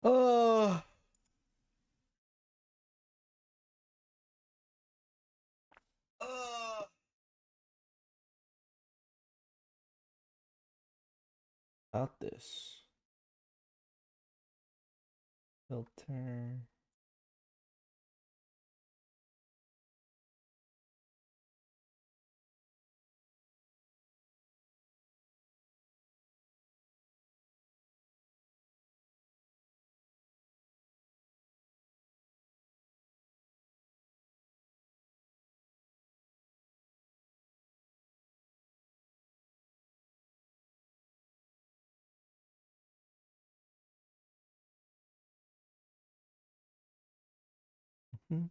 Oh, oh. About this filter. Mhm.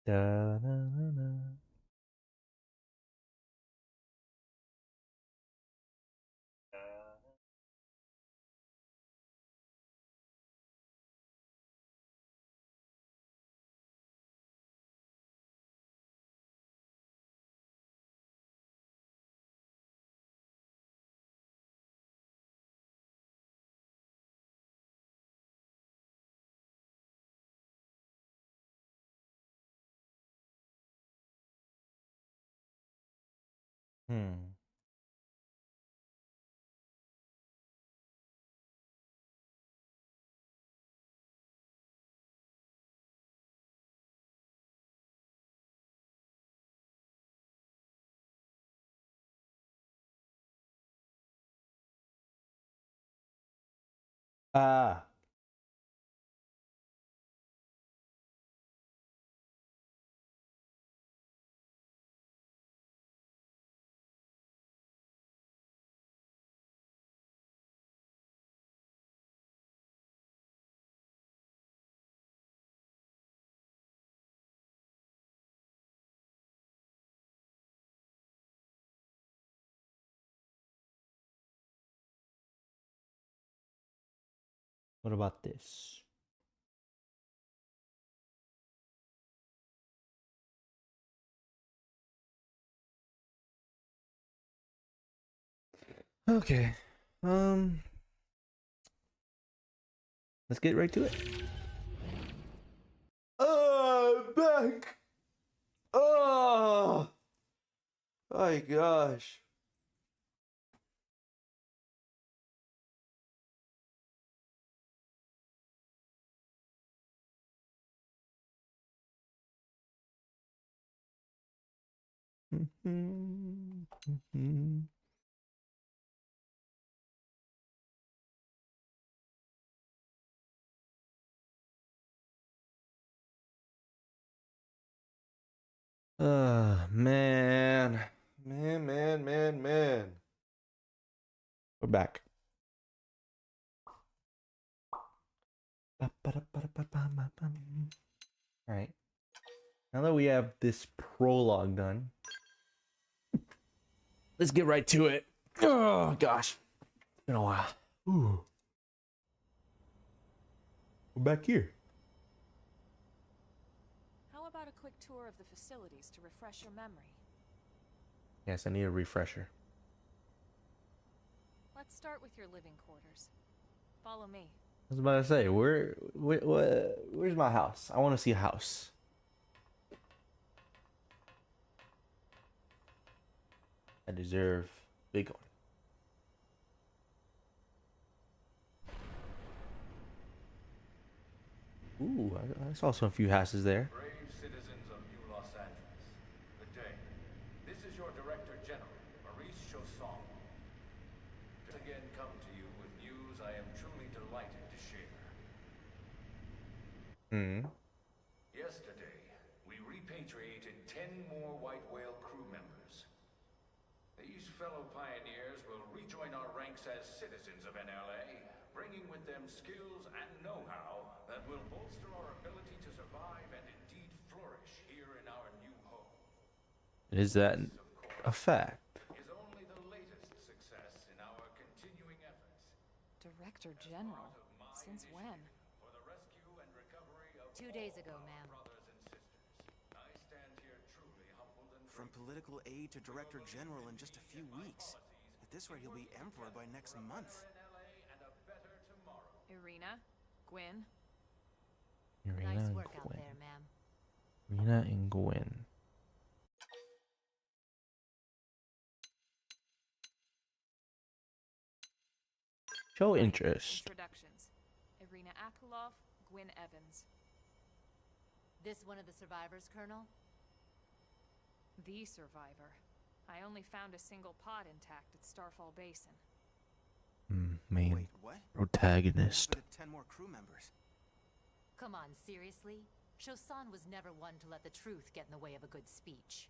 Da-na-na-na. Hmm. Ah. What about this? Okay. Um. Let's get right to it. Oh, back. Oh, my gosh. Man. Man. We're back. All right. Now that we have this prologue done, let's get right to it. Oh, gosh. It's been a while. Ooh. We're back here. How about a quick tour of the facilities to refresh your memory? Yes, I need a refresher. Let's start with your living quarters. Follow me. I was about to say, where's my house? I want to see a house. I deserve a big one. Ooh, I saw some few houses there. Brave citizens of New Los Angeles, good day. This is your Director General, Maurice Chausson. To again come to you with news I am truly delighted to share. Hmm. Yesterday, we repatriated 10 more White Whale crew members. These fellow pioneers will rejoin our ranks as citizens of NLA, bringing with them skills and know-how that will bolster our ability to survive and indeed flourish here in our new home. Is that a fact? Is only the latest success in our continuing efforts. Director General? Since when? For the rescue and recovery of 2 days ago, all ma'am. our brothers and sisters. I stand here truly humbled and From political aid to director general in just a few weeks. At this rate, he'll be emperor by next month. in LA and a better tomorrow. Irina? Gwyn? Irina Nice and work out Gwen. there, ma'am. Irina and Gwen. Show interest. Introductions. Irina Akulov, Gwyn Evans. This one of the survivors, Colonel? The survivor. I only found a single pod intact at Starfall Basin. Main Wait, what? protagonist. What happened to 10 more crew members? Come on, seriously? Shosan was never one to let the truth get in the way of a good speech.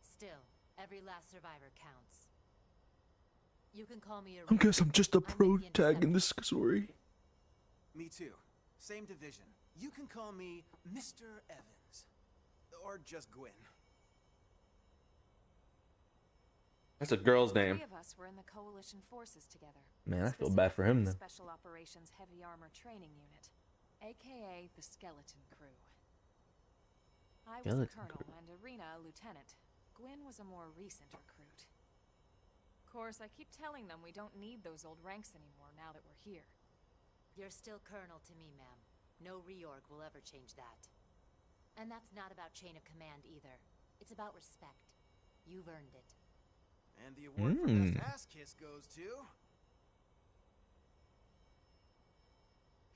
Still, every last survivor counts. You can call me I guess I'm just a I'm with the protagonist in this Intercept. story. Me too. Same division. You can call me Mr. Evans. Or just Gwen. That's a girl's The name. three of us were in the Coalition forces together. Man, I feel bad for him then. Special Operations Heavy Armor Training Unit, aka the Skeleton Crew. I was a Skeleton colonel Crew. and Irina a lieutenant. Gwyn was a more recent recruit. Of course, I keep telling them we don't need those old ranks anymore now that we're here. You're still Colonel to me, ma'am. No reorg will ever change that. And that's not about chain of command either. It's about respect. You've earned it. And the award for best ass kiss goes to...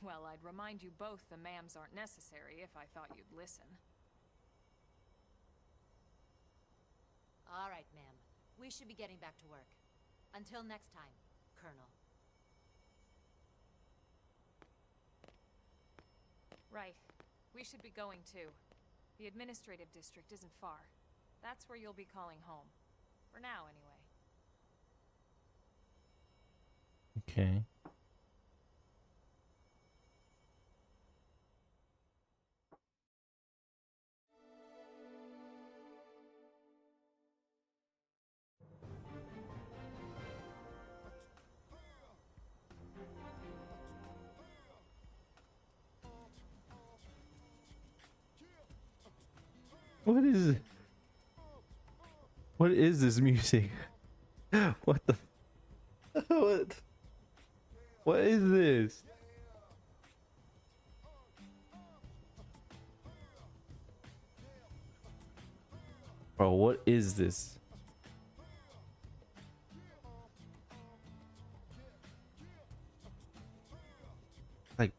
Well, I'd remind you both the ma'ams aren't necessary if I thought you'd listen. All right, ma'am. We should be getting back to work. Until next time, Colonel. Right. We should be going too. The administrative district isn't far. That's where you'll be calling home. For now, anyway. Okay. What is it? What is this music? What the? What? What is this? Bro, what is this? Like,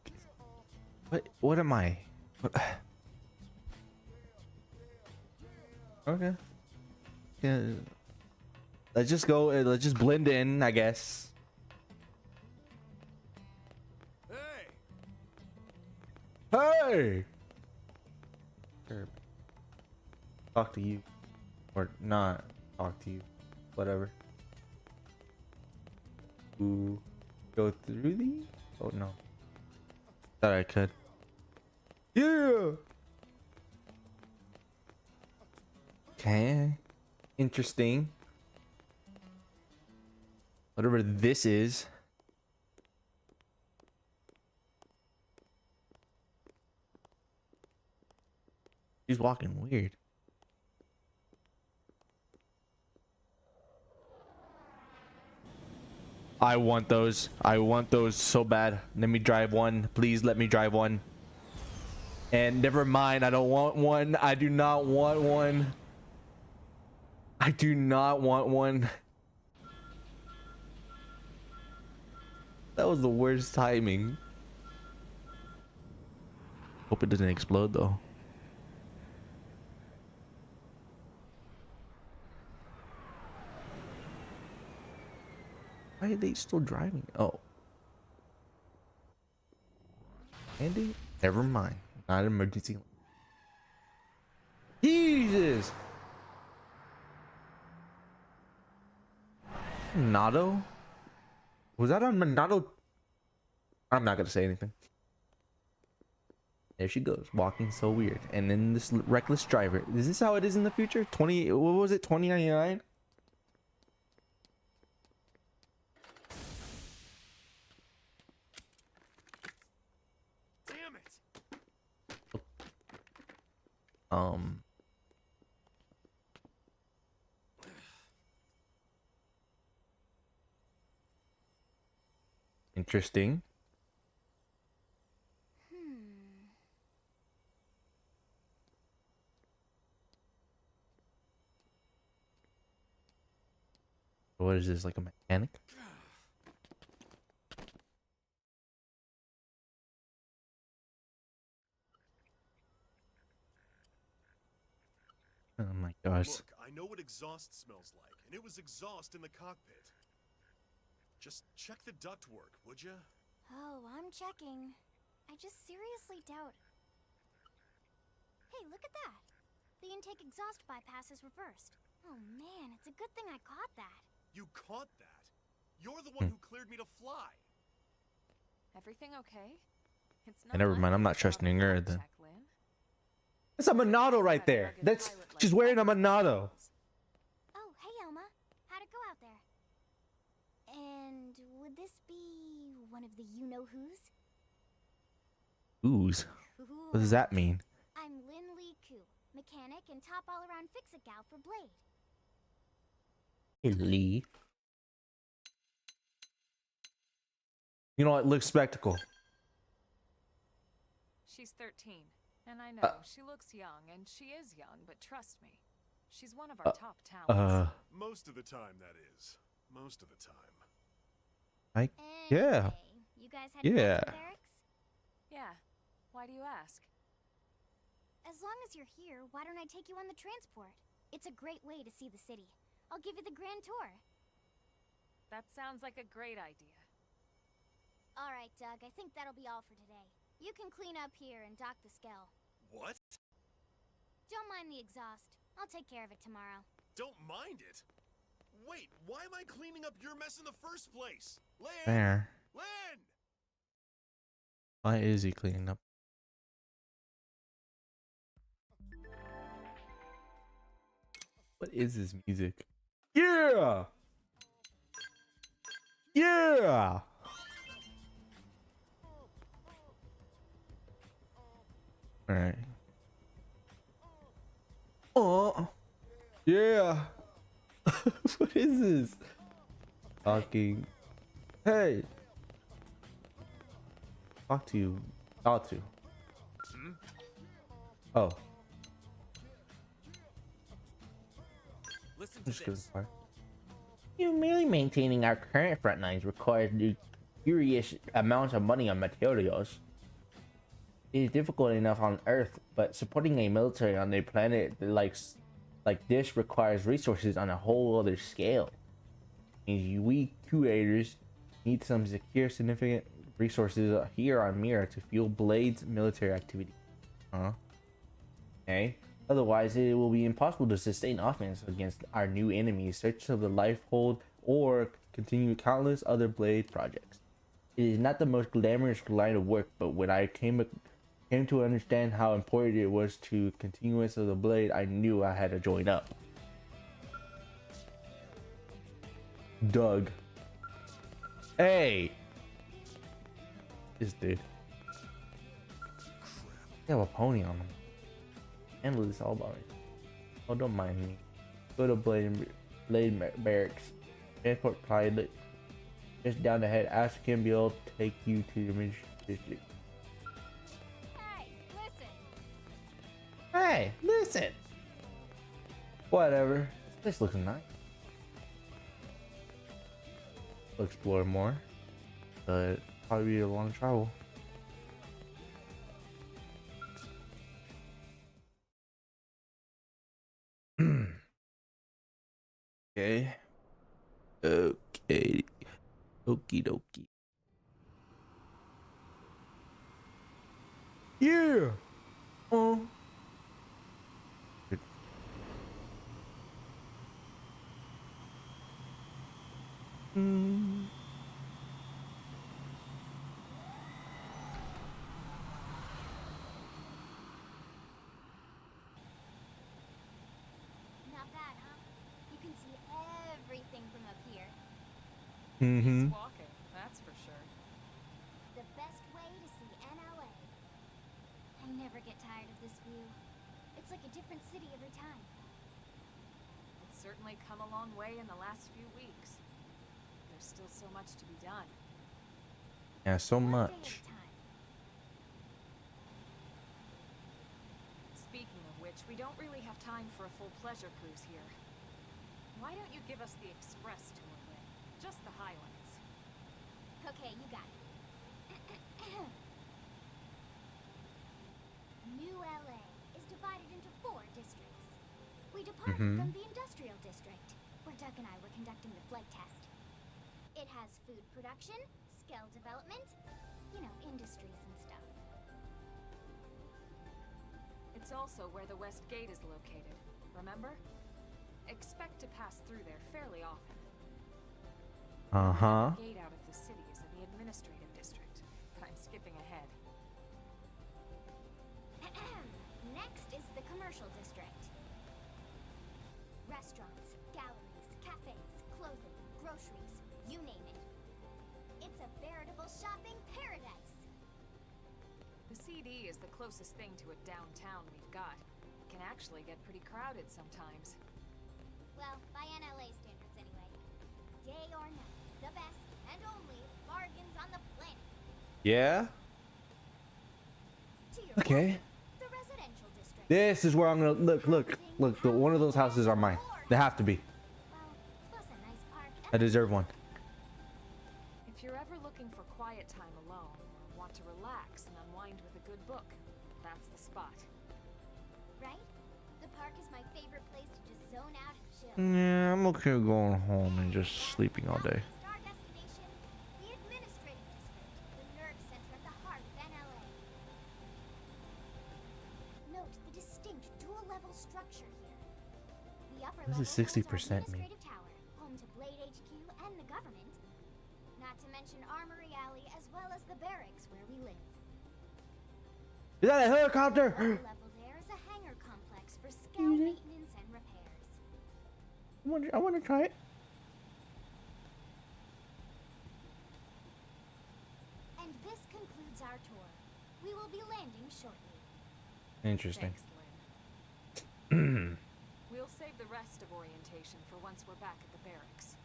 what am I? What? Okay. Yeah. Let's just go. Let's just blend in, I guess. Hey! Hey! Sure. Talk to you. Or not talk to you. Whatever. Ooh. Go through these? Oh no. Thought I could. Yeah! Okay. Interesting. Whatever this is. She's walking weird. I want those. I want those so bad. Let me drive one. Please let me drive one. And never mind. I don't want one. I do not want one. I do not want one. That was the worst timing. Hope it doesn't explode though. Why are they still driving? Oh. Andy? Never mind. Not an emergency. Jesus! Nado? Was that on Monado? I'm not gonna say anything. There she goes, walking so weird. And then this reckless driver. Is this how it is in the future? 20, what was it? 2099? Damn it! Interesting. What is this, like a mechanic? Oh my gosh. Look, I know what exhaust smells like, and it was exhaust in the cockpit. Just check the ductwork, would ya? Oh, I'm checking. I just seriously doubt... Hey, look at that! The intake exhaust bypass is reversed. Oh man, it's a good thing I caught that. You caught that? You're the one who cleared me to fly. Everything okay? It's Never mind, I'm not trusting her then. That's a Monado right there. That's, she's wearing a Monado. Oh, hey Elma. How'd it go out there? And would this be one of the you-know-who's? Ooze. What does that mean? I'm Lin Li Ku, mechanic and top all-around fix-it gal for Blade. Hey, Lee. You know what? Look, spectacle. She's 13, and I know she looks young, and she is young, but trust me, she's one of our top talents. Most of the time, that is. Most of the time. Yeah. You guys had Yeah. barracks? Yeah. Why do you ask? As long as you're here, why don't I take you on the transport? It's a great way to see the city. I'll give you the grand tour. That sounds like a great idea. All right, Doug, I think that'll be all for today. You can clean up here and dock the Skell. What? Don't mind the exhaust. I'll take care of it tomorrow. Don't mind it? Wait, why am I cleaning up your mess in the first place? Lynn! There. Lynn! Why is he cleaning up? What is this music? Yeah! Yeah! Alright. Oh! Yeah! What is this? Talking. Hey! Talk to you. Talk to. Oh. Listen to this. You merely maintaining our current front lines requires curious amounts of money on materials. It is difficult enough on Earth, but supporting a military on a planet like this requires resources on a whole other scale. And we curators need some secure, significant resources here on Mira to fuel Blade's military activity. Okay. Otherwise, it will be impossible to sustain offense against our new enemies, search of the Lifehold, or continue countless other Blade projects. It is not the most glamorous line of work, but when I came to understand how important it was to continuance of the Blade, I knew I had to join up. Doug. Hey! This dude. They have a pony on them. Handle this all by me. Oh, don't mind me. Go to Blade Barracks. Transport pilot. Just down the head. Ask him, he'll take you to the Mission District. Hey, listen! Hey, listen! Whatever. This looks nice. We'll explore more. But probably be a long travel. Okay. Okay. Okie dokie. Yeah. Oh. Mm-hmm. It's walking, that's for sure. The best way to see NLA. I never get tired of this view. It's like a different city every time. It's certainly come a long way in the last few weeks. There's still so much to be done. Yeah, so One day at much. a time. Speaking of which, we don't really have time for a full pleasure cruise here. Why don't you give us the express tour then? Just the highlights. Okay, you got it. New LA is divided into 4 districts. We departed from the industrial district, where Duck and I were conducting the flight test. It has food production, skill development, you know, industries and stuff. It's also where the West Gate is located, remember? Expect to pass through there fairly often. Uh-huh. The gate out of the city is in the administrative district, but I'm skipping ahead. Next is the commercial district. Restaurants, galleries, cafes, clothing, groceries, you name it. It's a veritable shopping paradise. The CD is the closest thing to a downtown we've got. It can actually get pretty crowded sometimes. Well, by NLA standards anyway. Day or night, the best and only bargains on the planet. Yeah. To your Okay. left, the residential district. This is where I'm gonna look. One of those houses are mine. They have to be. Well, plus a nice park. I deserve one. If you're ever looking for quiet time alone, or want to relax and unwind with a good book, that's the spot. Right? The park is my favorite place to just zone out and chill. Yeah, I'm okay going home and just sleeping all day. Our destination, the administrative district, the nerve center at the heart of NLA. Note the distinct dual-level structure here. The upper What level does 60% holds our mean? administrative tower, home to Blade HQ and the government. Not to mention Armory Alley as well as the barracks where we live. Is that a helicopter? Lower level there is a hangar complex for scout maintenance and repairs. I want to try it. And this concludes our tour. We will be landing shortly. Interesting. Thanks, Lynn. We'll save the rest of orientation for once we're back at the barracks.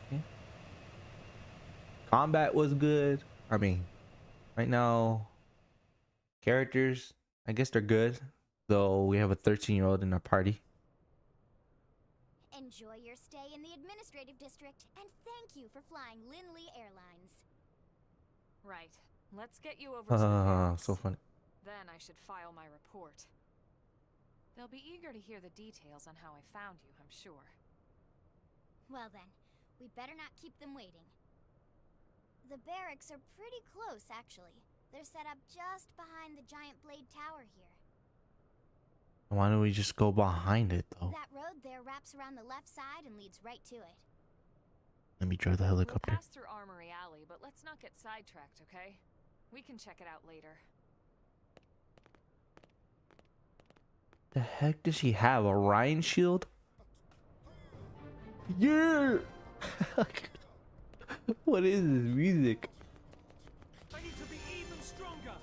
Okay. Combat was good. I mean, right now, characters, I guess they're good. Though we have a 13-year-old in our party. Enjoy your stay in the administrative district, and thank you for flying Linley Airlines. Right. Let's get you over to the barracks. So funny. Then I should file my report. They'll be eager to hear the details on how I found you, I'm sure. Well then, we better not keep them waiting. The barracks are pretty close, actually. They're set up just behind the giant blade tower here. Why don't we just go behind it though? That road there wraps around the left side and leads right to it. Let me drive the We'll helicopter. pass through Armory Alley, but let's not get sidetracked, okay? We can check it out later. The heck does she have? A Ryan shield? Yeah. What is this music? I need to be even stronger.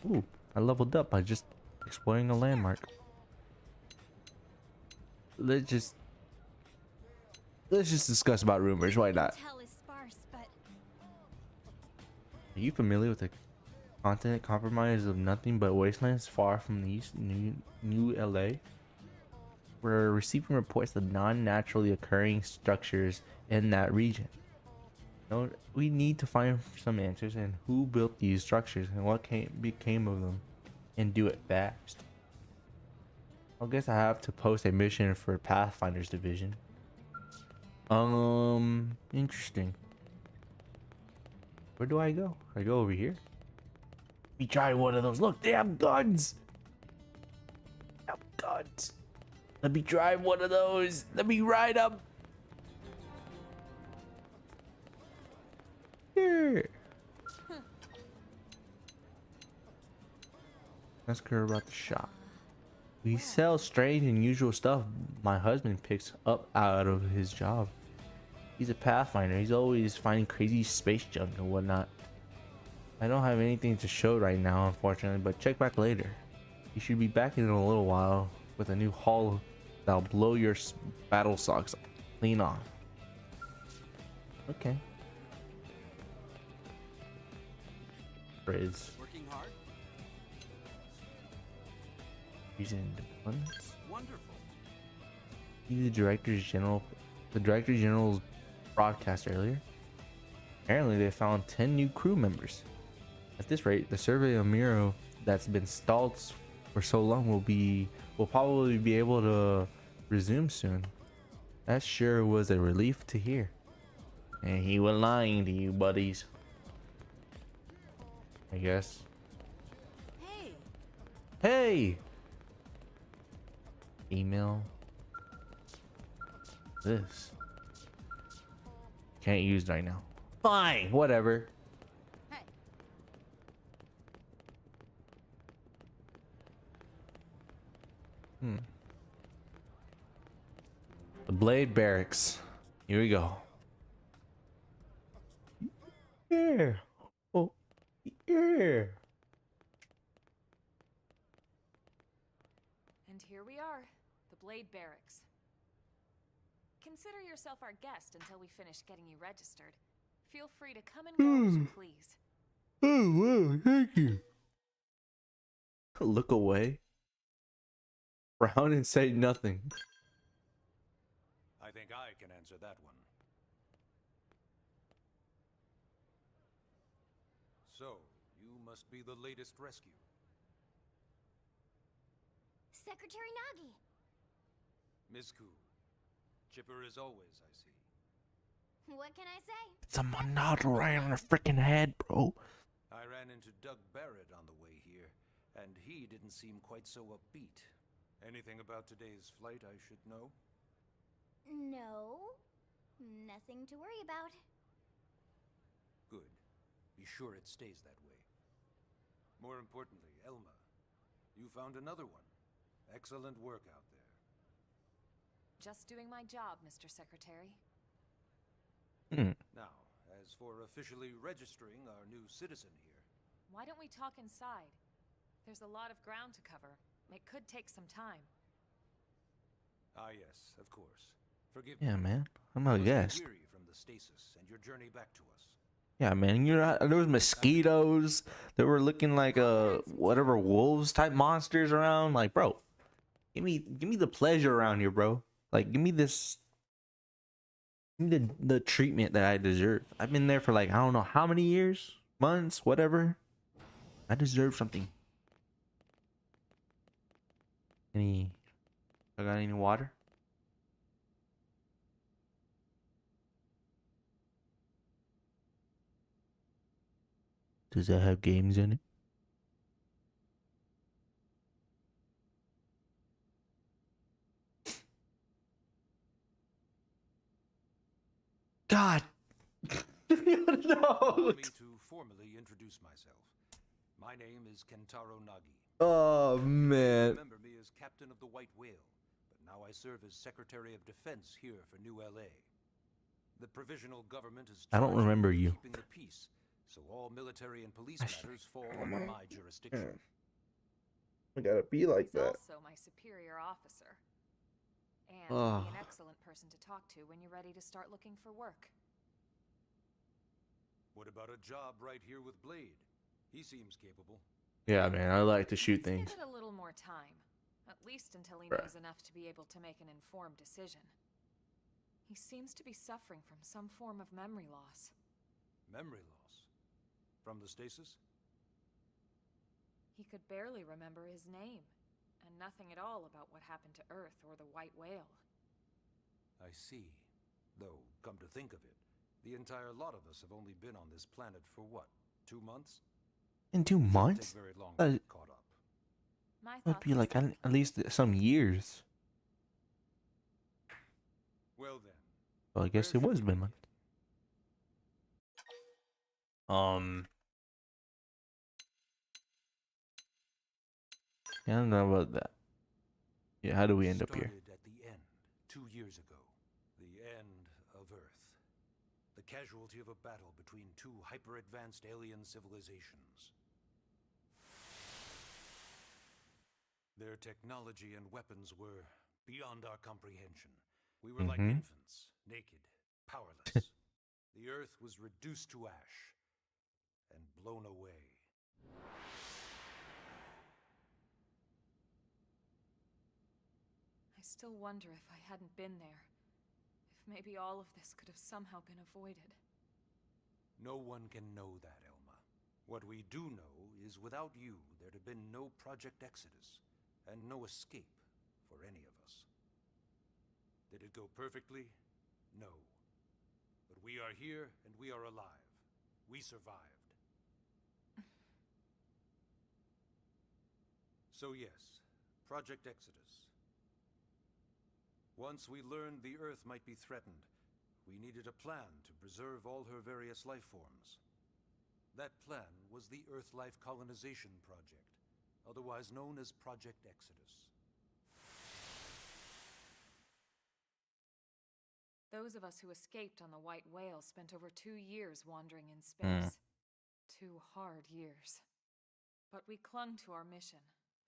Ooh, I leveled up by just exploring a landmark. Let's just discuss about rumors. Why not? Tell is sparse, but Are you familiar with the continent compromise of nothing but wastelands far from the east, New LA? We're receiving reports of non-naturally occurring structures in that region. No, we need to find some answers and who built these structures and what became of them, and do it fast. I guess I have to post a mission for Pathfinder's division. Interesting. Where do I go? I go over here. We try one of those. Look, they have guns. They have guns. Let me drive one of those. Let me ride up. Here. Ask her about the shop. We sell strange and unusual stuff my husband picks up out of his job. He's a pathfinder. He's always finding crazy space junk and whatnot. I don't have anything to show right now, unfortunately, but check back later. You should be back in a little while with a new haul that'll blow your battle socks clean off. Okay. Frizz. Working hard? He's in abundance. Wonderful. The Director General's broadcast earlier. Apparently they found 10 new crew members. At this rate, the survey of Miro that's been stalled for so long will probably be able to resume soon. That sure was a relief to hear. And he was lying to you, buddies. I guess. Hey! Hey! Email. This. Can't use right now. Fine, whatever. Hey! The Blade Barracks. Here we go. Yeah. Oh, yeah. And here we are, the Blade Barracks. Consider yourself our guest until we finish getting you registered. Feel free to come and go as you please. Oh, wow, thank you. Look away. Frown and say nothing. I think I can answer that one. So, you must be the latest rescue. Secretary Nagi. Miss Ku. Chipper as always, I see. What can I say? It's a monado right on her freaking head, bro. I ran into Doug Barrett on the way here, and he didn't seem quite so upbeat. Anything about today's flight I should know? No. Nothing to worry about. Good. Be sure it stays that way. More importantly, Elma, you found another one. Excellent work out there. Just doing my job, Mr. Secretary. Now, as for officially registering our new citizen here, Why don't we talk inside? There's a lot of ground to cover. It could take some time. ah yes, of course. Forgive me. Yeah, man. I'm a You must be guest. weary from the stasis and your journey back to us. Yeah, man. You're not, there was mosquitoes that were looking like whatever wolves type monsters around. Like, bro, give me the pleasure around here, bro. Like, give me this. Give me the treatment that I deserve. I've been there for like I don't know how many years, months, whatever. I deserve something. I got any water? Does that have games in it? God. Allow No. me to formally introduce myself. My name is Kentaro Nagi. Oh man. Remember me as Captain of the White Whale, but now I serve as Secretary of Defense here for New LA. The provisional government is I don't charged remember with you. keeping the peace, so all military and police matters fall under my jurisdiction. I gotta be like He's also my superior officer. And Ugh. be an excellent person to talk to when you're ready to start looking for work. What about a job right here with Blade? He seems capable. Yeah, man. I like to shoot Let's things. give it a little more time. At least until he Bruh. knows enough to be able to make an informed decision. He seems to be suffering from some form of memory loss. Memory loss? From the stasis? He could barely remember his name, and nothing at all about what happened to Earth or the White Whale. I see. Though, come to think of it, the entire lot of us have only been on this planet for what, 2 months? In 2 Didn't months? take very long to get caught up. My Would thoughts be like exactly. at least some years. Well, I guess it was midnight. Yeah, I don't know about that. Yeah, how do we end up here? Started at the end, 2 years ago. The end of Earth. The casualty of a battle between two hyper-advanced alien civilizations. Their technology and weapons were beyond our comprehension. We were like infants, naked, powerless. The Earth was reduced to ash and blown away. I still wonder if I hadn't been there, if maybe all of this could have somehow been avoided. No one can know that, Elma. What we do know is without you, there'd have been no Project Exodus, and no escape for any of us. Did it go perfectly? No. But we are here, and we are alive. We survived. So yes, Project Exodus. Once we learned the Earth might be threatened, we needed a plan to preserve all her various life forms. That plan was the Earth Life Colonization Project, otherwise known as Project Exodus. Those of us who escaped on the White Whale spent over 2 years wandering in space. 2 hard years. But we clung to our mission,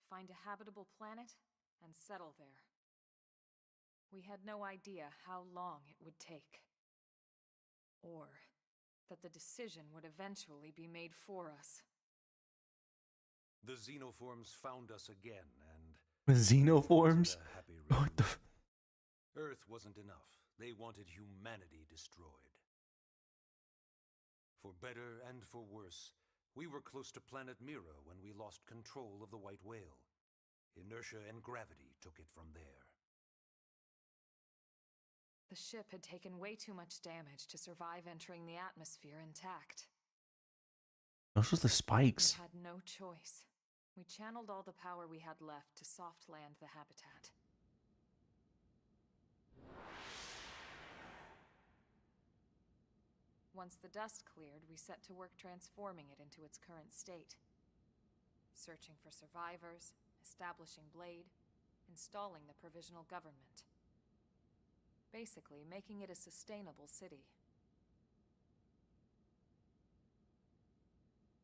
find a habitable planet, and settle there. We had no idea how long it would take. Or that the decision would eventually be made for us. The xenoforms found us again, and... Xenoforms? a happy What the reunion. Earth wasn't enough. They wanted humanity destroyed. For better and for worse, we were close to planet Mira when we lost control of the White Whale. Inertia and gravity took it from there. The ship had taken way too much damage to survive entering the atmosphere intact. Those were the spikes. We had no choice. We channeled all the power we had left to soft land the habitat. Once the dust cleared, we set to work transforming it into its current state. Searching for survivors, establishing Blade, installing the provisional government. Basically, making it a sustainable city.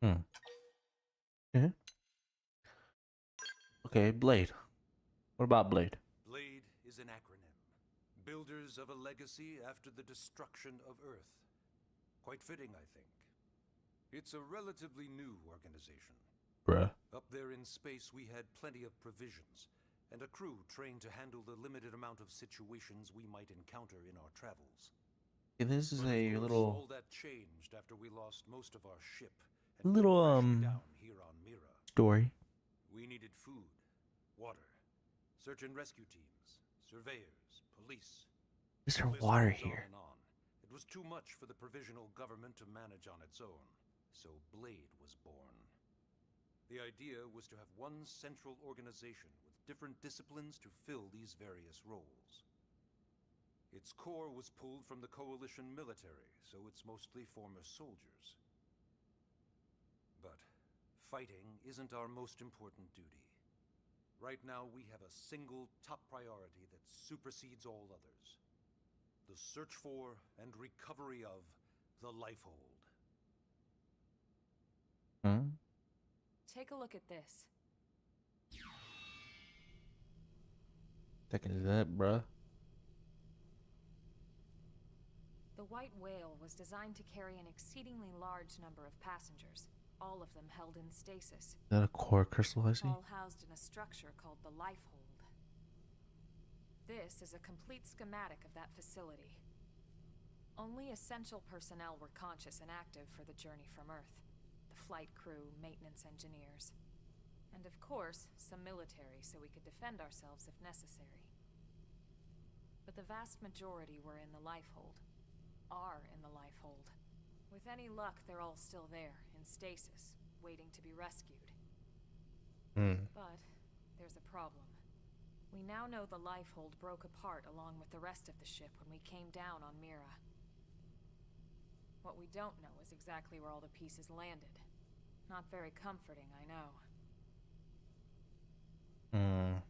Yeah. Okay, Blade. What about Blade? Blade is an acronym. Builders of a legacy after the destruction of Earth. Quite fitting, I think. It's a relatively new organization. Bruh. Up there in space, we had plenty of provisions, and a crew trained to handle the limited amount of situations we might encounter in our travels. Yeah, this is But of a course, little all that changed after we lost most of our ship and Little, came crashing down here on Mira. story. We needed food, water, search and rescue teams, surveyors, police. Is there List water goes on here? and on. It was too much for the provisional government to manage on its own, so Blade was born. The idea was to have one central organization with different disciplines to fill these various roles. Its core was pulled from the Coalition military, so it's mostly former soldiers. But fighting isn't our most important duty. Right now, we have a single top priority that supersedes all others. The search for and recovery of the Lifehold. Hmm? Take a look at this. Taking that, bruh. The White Whale was designed to carry an exceedingly large number of passengers, all of them held in stasis, Is that a core crystallizing? all housed in a structure called the Lifehold. This is a complete schematic of that facility. Only essential personnel were conscious and active for the journey from Earth. The flight crew, maintenance engineers, and of course, some military so we could defend ourselves if necessary. But the vast majority were in the Lifehold. Are in the Lifehold. With any luck, they're all still there, in stasis, waiting to be rescued. But there's a problem. We now know the lifehold broke apart along with the rest of the ship when we came down on Mira. What we don't know is exactly where all the pieces landed. Not very comforting, I know.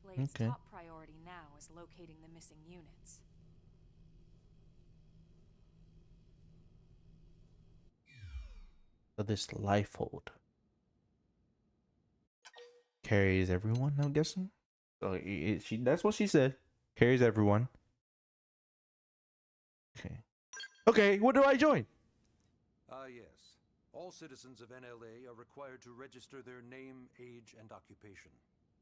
Blade's Okay. top priority now is locating the missing units. So this lifehold carries everyone, I'm guessing. So that's what she said. Carries everyone. Okay. Okay, what do I join? Yes. All citizens of NLA are required to register their name, age, and occupation.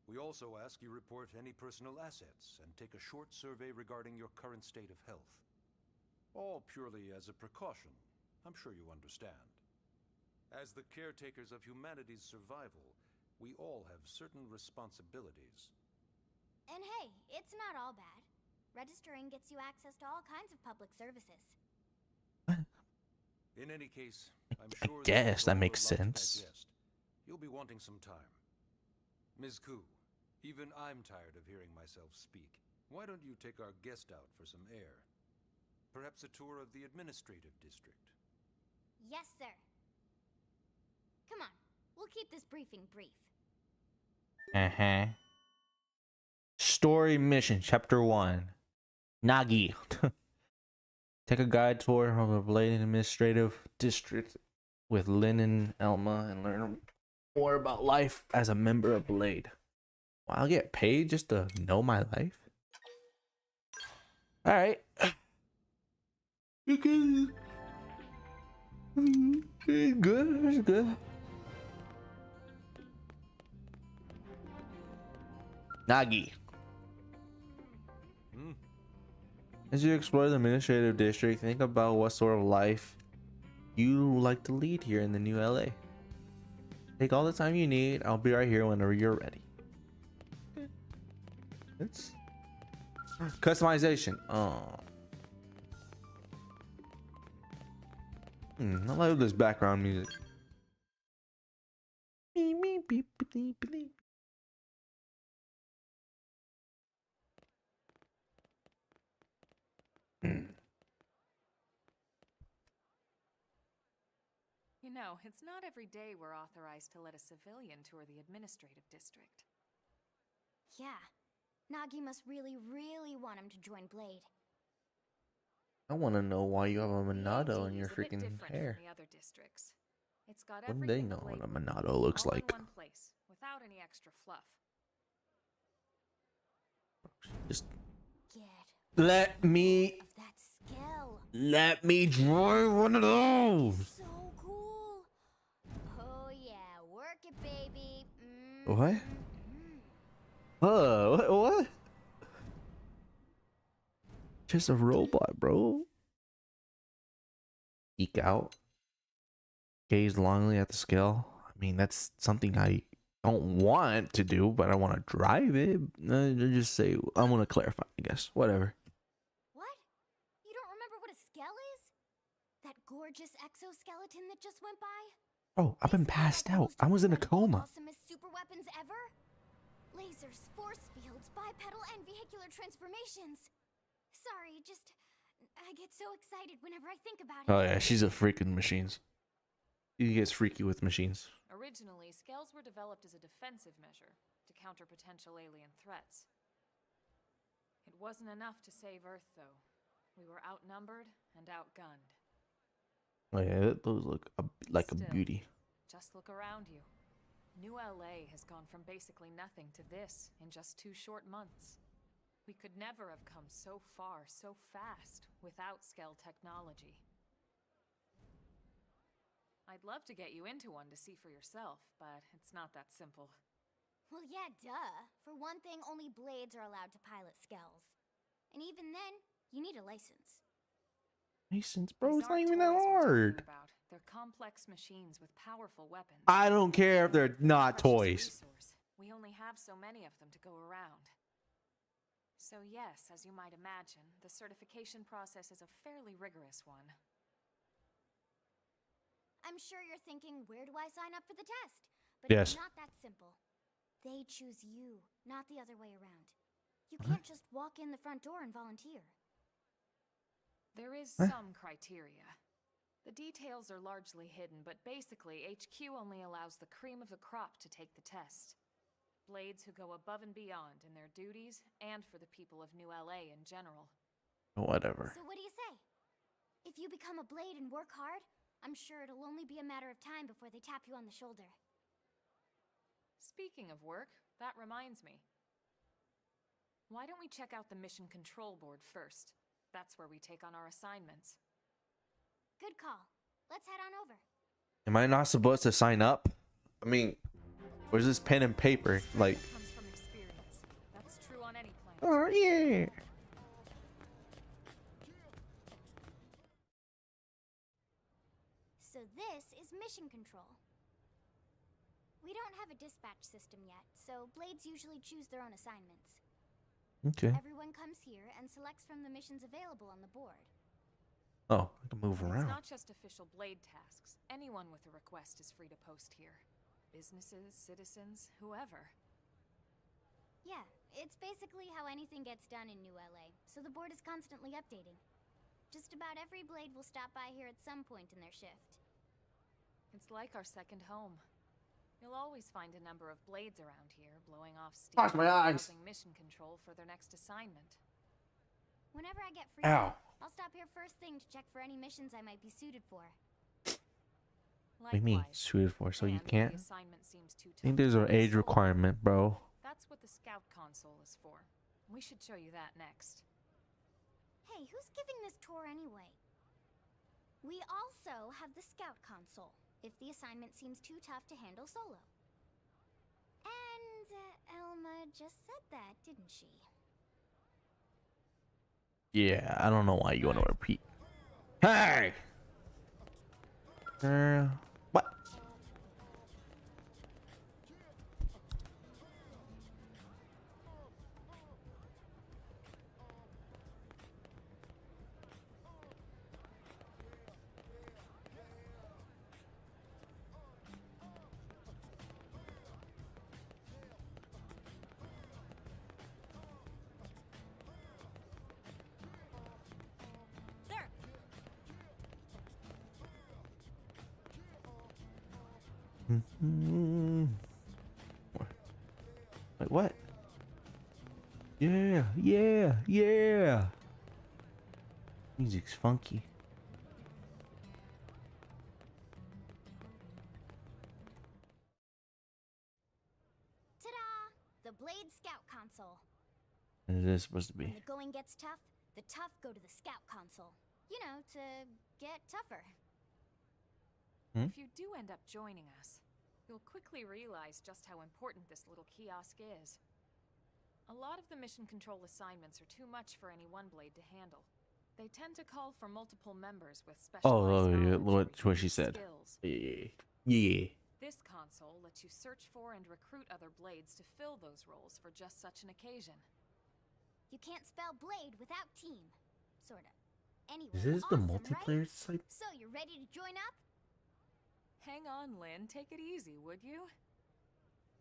We also ask you report any personal assets and take a short survey regarding your current state of health. All purely as a precaution. I'm sure you understand. As the caretakers of humanity's survival, we all have certain responsibilities. And hey, it's not all bad. Registering gets you access to all kinds of public services. In any case, I'm I sure guess that this is makes all a lot to sense. digest. You'll be wanting some time. Ms. Ku, even I'm tired of hearing myself speak. Why don't you take our guest out for some air? Perhaps a tour of the administrative district. Yes, sir. Come on, we'll keep this briefing brief. Story mission, chapter 1. Nagi. Take a guide tour of the Blade Administrative District with Lin and Elma and learn more about life as a member of Blade. Wow, I'll get paid just to know my life? Alright. Okay. It's good, it's good. Nagi. As you explore the administrative district, think about what sort of life you like to lead here in the new LA. Take all the time you need. I'll be right here whenever you're ready. It's customization. Oh. I love this background music. You know, it's not every day we're authorized to let a civilian tour the administrative district. Yeah, Nagi must really, really want him to join Blade. I want to know why you have a The Monado in AD your is a bit freaking different hair. from the other districts. It's got Wouldn't they everything know a what a Blade would Monado need, looks all like? in one place, without any extra fluff. Just Get let me of that skill. drive one of those. So cool. Oh yeah, work it, baby. What? What? Just a robot, bro. Geek out. Gaze longingly at the scale. I mean, that's something I don't want to do, but I want to drive it. Just say, I want to clarify, I guess. Whatever. What? You don't remember what a skell is? That gorgeous exoskeleton that just went by? Oh, I've been They say passed that out. those I was in a incredible, coma. Awesomest super weapons ever? Lasers, force fields, bipedal, and vehicular transformations. Sorry, just I get so excited whenever I think about it. Oh yeah, she's a freaking machines. She gets freaky with machines. Originally, scales were developed as a defensive measure to counter potential alien threats. It wasn't enough to save Earth, though. We were outnumbered and outgunned. Oh yeah, those look like Still, a beauty. Just look around you. New LA has gone from basically nothing to this in just 2 short months. We could never have come so far so fast without Skell technology. I'd love to get you into one to see for yourself, but it's not that simple. Well, yeah, duh. For one thing, only Blades are allowed to pilot skells. And even then, you need a license. License, bro, These it's not aren't even that toys we're talking hard. about. They're complex machines with powerful weapons. I don't care if they're not Precious toys. resource. We only have so many of them to go around. So yes, as you might imagine, the certification process is a fairly rigorous one. I'm sure you're thinking, where do I sign up for the test? But Yes. it's not that simple. They choose you, not the other way around. You can't just walk in the front door and volunteer. There is some criteria. The details are largely hidden, but basically, HQ only allows the cream of the crop to take the test. Blades who go above and beyond in their duties and for the people of New LA in general. Whatever. So what do you say? If you become a blade and work hard, I'm sure it'll only be a matter of time before they tap you on the shoulder. Speaking of work, that reminds me. Why don't we check out the mission control board first? That's where we take on our assignments. Good call. Let's head on over. Am I not supposed to sign up? I mean, where's this pen and paper? Like, Comes from experience. That's true on any planet. oh yeah. So this is mission control. We don't have a dispatch system yet, so blades usually choose their own assignments. Okay. Everyone comes here and selects from the missions available on the board. Oh, I can move It's around. not just official blade tasks. Anyone with a request is free to post here. Businesses, citizens, whoever. Yeah, it's basically how anything gets done in New LA, so the board is constantly updating. Just about every blade will stop by here at some point in their shift. It's like our second home. You'll always find a number of blades around here, blowing off steam Gosh, my and eyes. browsing mission control for their next assignment. Whenever I get free, Ow. I'll stop here first thing to check for any missions I might be suited for. What do you mean Likewise. suited for? So you And if can't? the assignment seems too I think tough there's to an handle age solo, requirement, bro. That's what the scout console is for. We should show you that next. Hey, who's giving this tour anyway? We also have the scout console, if the assignment seems too tough to handle solo. And Elma just said that, didn't she? Yeah, I don't know why you want to repeat. Hey! What? Sir! Wait, what? Yeah, yeah, yeah. Music's funky. Ta-da! The Blade Scout Console. What is this supposed to When be? the going gets tough, the tough go to the Scout Console. You know, to get tougher. If you do end up joining us, you'll quickly realize just how important this little kiosk is. A lot of the mission control assignments are too much for any one blade to handle. They tend to call for multiple members with specialized yeah, knowledge or what she unique said. skills. Yeah. Yeah. This console lets you search for and recruit other blades to fill those roles for just such an occasion. You can't spell blade without team. Sorta. Anyway, Is this the awesome, multiplayer right? type? So, you ready to join up? Hang on, Lynn. Take it easy, would you?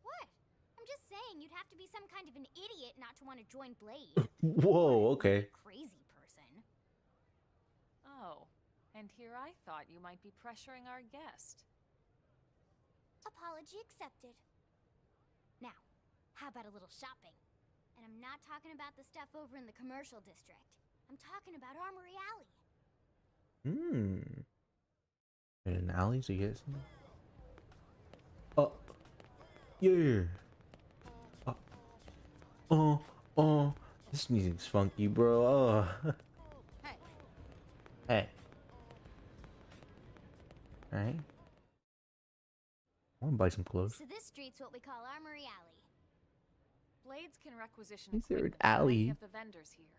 What? I'm just saying you'd have to be some kind of an idiot not to want to join Blade. Whoa, okay. Crazy person. Oh, and here I thought you might be pressuring our guest. Apology accepted. Now, how about a little shopping? And I'm not talking about the stuff over in the commercial district. I'm talking about Armory Alley. In an alley to get something? Oh. Yeah. Oh. This music's funky, bro. Oh. Hey. Hey. Alright. I wanna buy some clothes. So this street's what we call Armory Alley. Blades can requisition Is there an equipment from alley? any of the vendors here.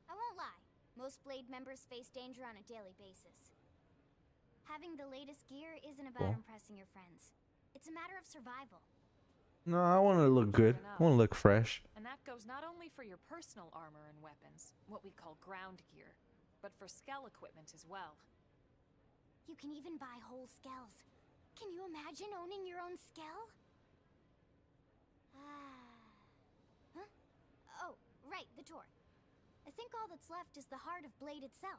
I won't lie. Most Blade members face danger on a daily basis. Having the latest gear isn't about Cool. impressing your friends. It's a matter of survival. No, I want to look good. I want to look fresh. And that goes not only for your personal armor and weapons, what we call ground gear, but for skell equipment as well. You can even buy whole skells. Can you imagine owning your own skell? Huh? Right, the tour. I think all that's left is the heart of Blade itself.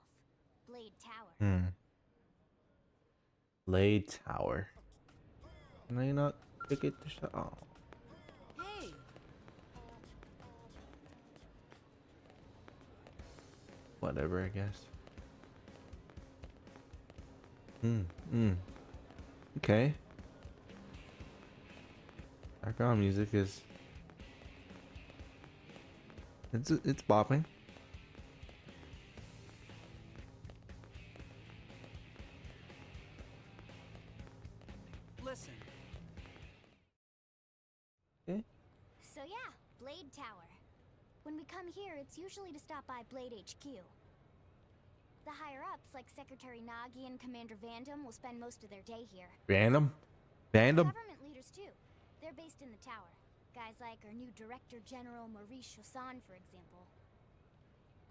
Blade Tower. Hmm. Blade Tower. Can I not pick it? Oh. Hey! Whatever, I guess. Hmm. Okay. Background music is. It's bopping. Listen, Okay. So yeah, Blade Tower. When we come here, it's usually to stop by Blade HQ. The higher-ups, like Secretary Nagi and Commander Vandom, will spend most of their day here. Random. Random. Government leaders, too. They're based in the tower. Guys like our new Director General Maurice Chosan, for example.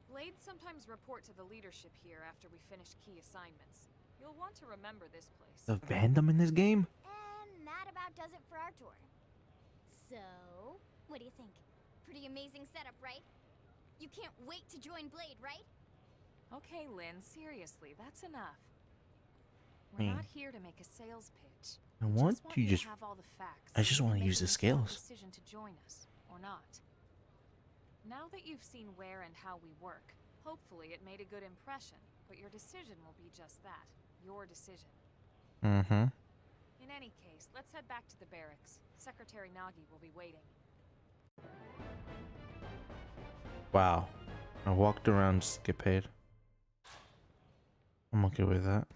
Blades sometimes report to the leadership here after we finish key assignments. You'll want to remember this place. The Vandom in this game? And that about does it for our tour. So, what do you think? Pretty amazing setup, right? You can't wait to join Blade, right? Okay, Lynn, seriously, that's enough. We're Hmm. not here to make a sales pitch. I We want want to you just. to have all the facts. I just want to and use make the an informed scales. decision to join us or not. Now that you've seen where and how we work, hopefully it made a good impression, but your decision will be just that, your decision. Mm-hmm. In any case, let's head back to the barracks. Secretary Nagi will be waiting. Wow. I walked around just to get paid. I'm okay with that.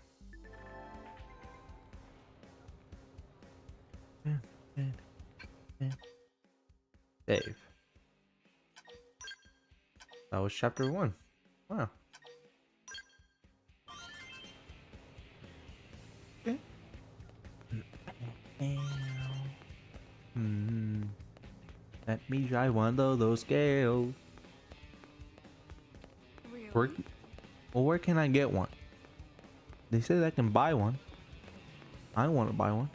Save. That was chapter 1. Wow. Okay. Let me try one of those scales. Really? Where can I get one? They said I can buy one. I want to buy one.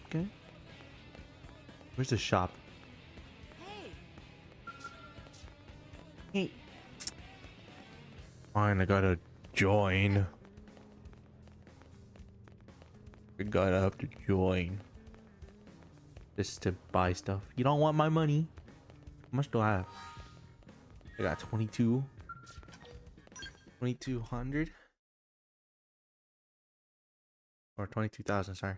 Okay. Where's the shop? Hey! Hey. Fine, I gotta join. I gotta have to join. Just to buy stuff. You don't want my money. How much do I have? I got 2200 or 22,000, sorry.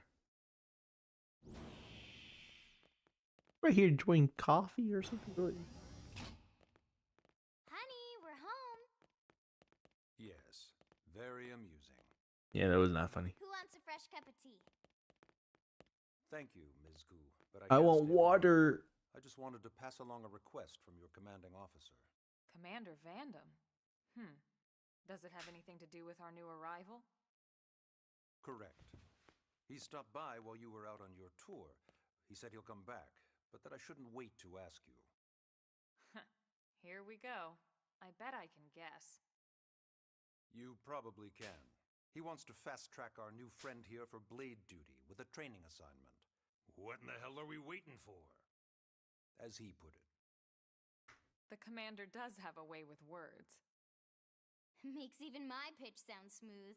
Right here enjoying coffee or something. Honey, we're home. Yes, very amusing. Yeah, that was not funny. Who wants a fresh cup of tea? Thank you, Ms. Gu, but I can't want stay long. water. I just wanted to pass along a request from your commanding officer. Commander Vandom? Does it have anything to do with our new arrival? Correct. He stopped by while you were out on your tour. He said he'll come back, but that I shouldn't wait to ask you. Here we go. I bet I can guess. You probably can. He wants to fast-track our new friend here for blade duty with a training assignment. What in the hell are we waiting for? As he put it. The commander does have a way with words. Makes even my pitch sound smooth.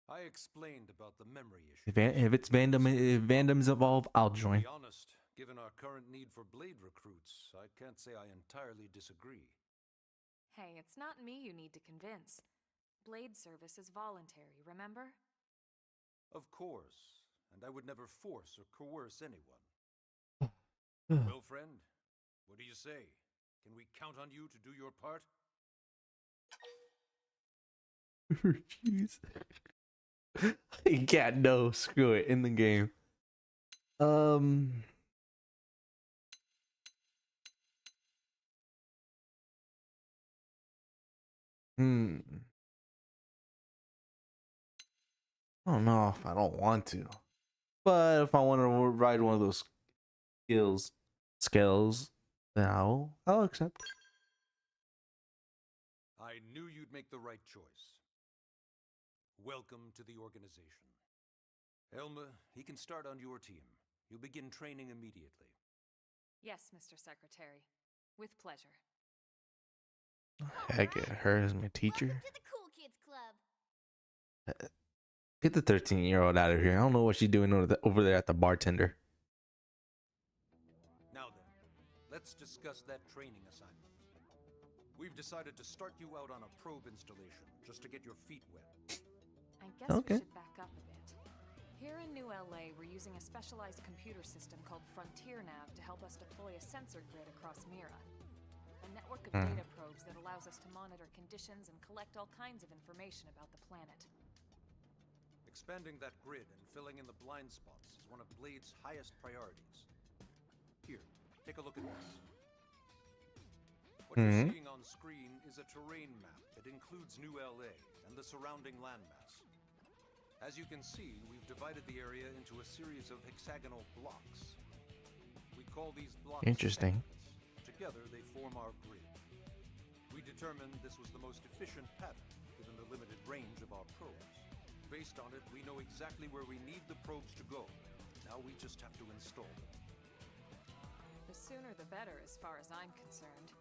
I explained about the memory issue. If it's Vandom, if Vandom's evolve, I'll join. To be honest, given our current need for blade recruits, I can't say I entirely disagree. Hey, it's not me you need to convince. Blade service is voluntary, remember? Of course, and I would never force or coerce anyone. Well, friend, what do you say? Can we count on you to do your part? Jeez. Yeah, no, screw it. In the game. I don't know if I don't want to. But if I want to ride one of those skills, then I'll accept. I knew you'd make the right choice. Welcome to the organization. Elma, he can start on your team. You'll begin training immediately. Yes, Mr. Secretary. With pleasure. I get her as my teacher. Welcome to the Cool Kids Club. Get the 13-year-old out of here. I don't know what she's doing over there at the bartender. Now then, let's discuss that training assignment. We've decided to start you out on a probe installation, just to get your feet wet. I guess Okay. we should back up a bit. Here in New LA, we're using a specialized computer system called Frontier Nav to help us deploy a sensor grid across Mira. A network of data probes that allows us to monitor conditions and collect all kinds of information about the planet. Expanding that grid and filling in the blind spots is one of Blade's highest priorities. Here, take a look at this. What you're seeing on screen is a terrain map that includes New LA and the surrounding landmass. As you can see, we've divided the area into a series of hexagonal blocks. We call these blocks Interesting. segments. Together, they form our grid. We determined this was the most efficient pattern, given the limited range of our probes. Based on it, we know exactly where we need the probes to go. Now we just have to install them. The sooner the better, as far as I'm concerned.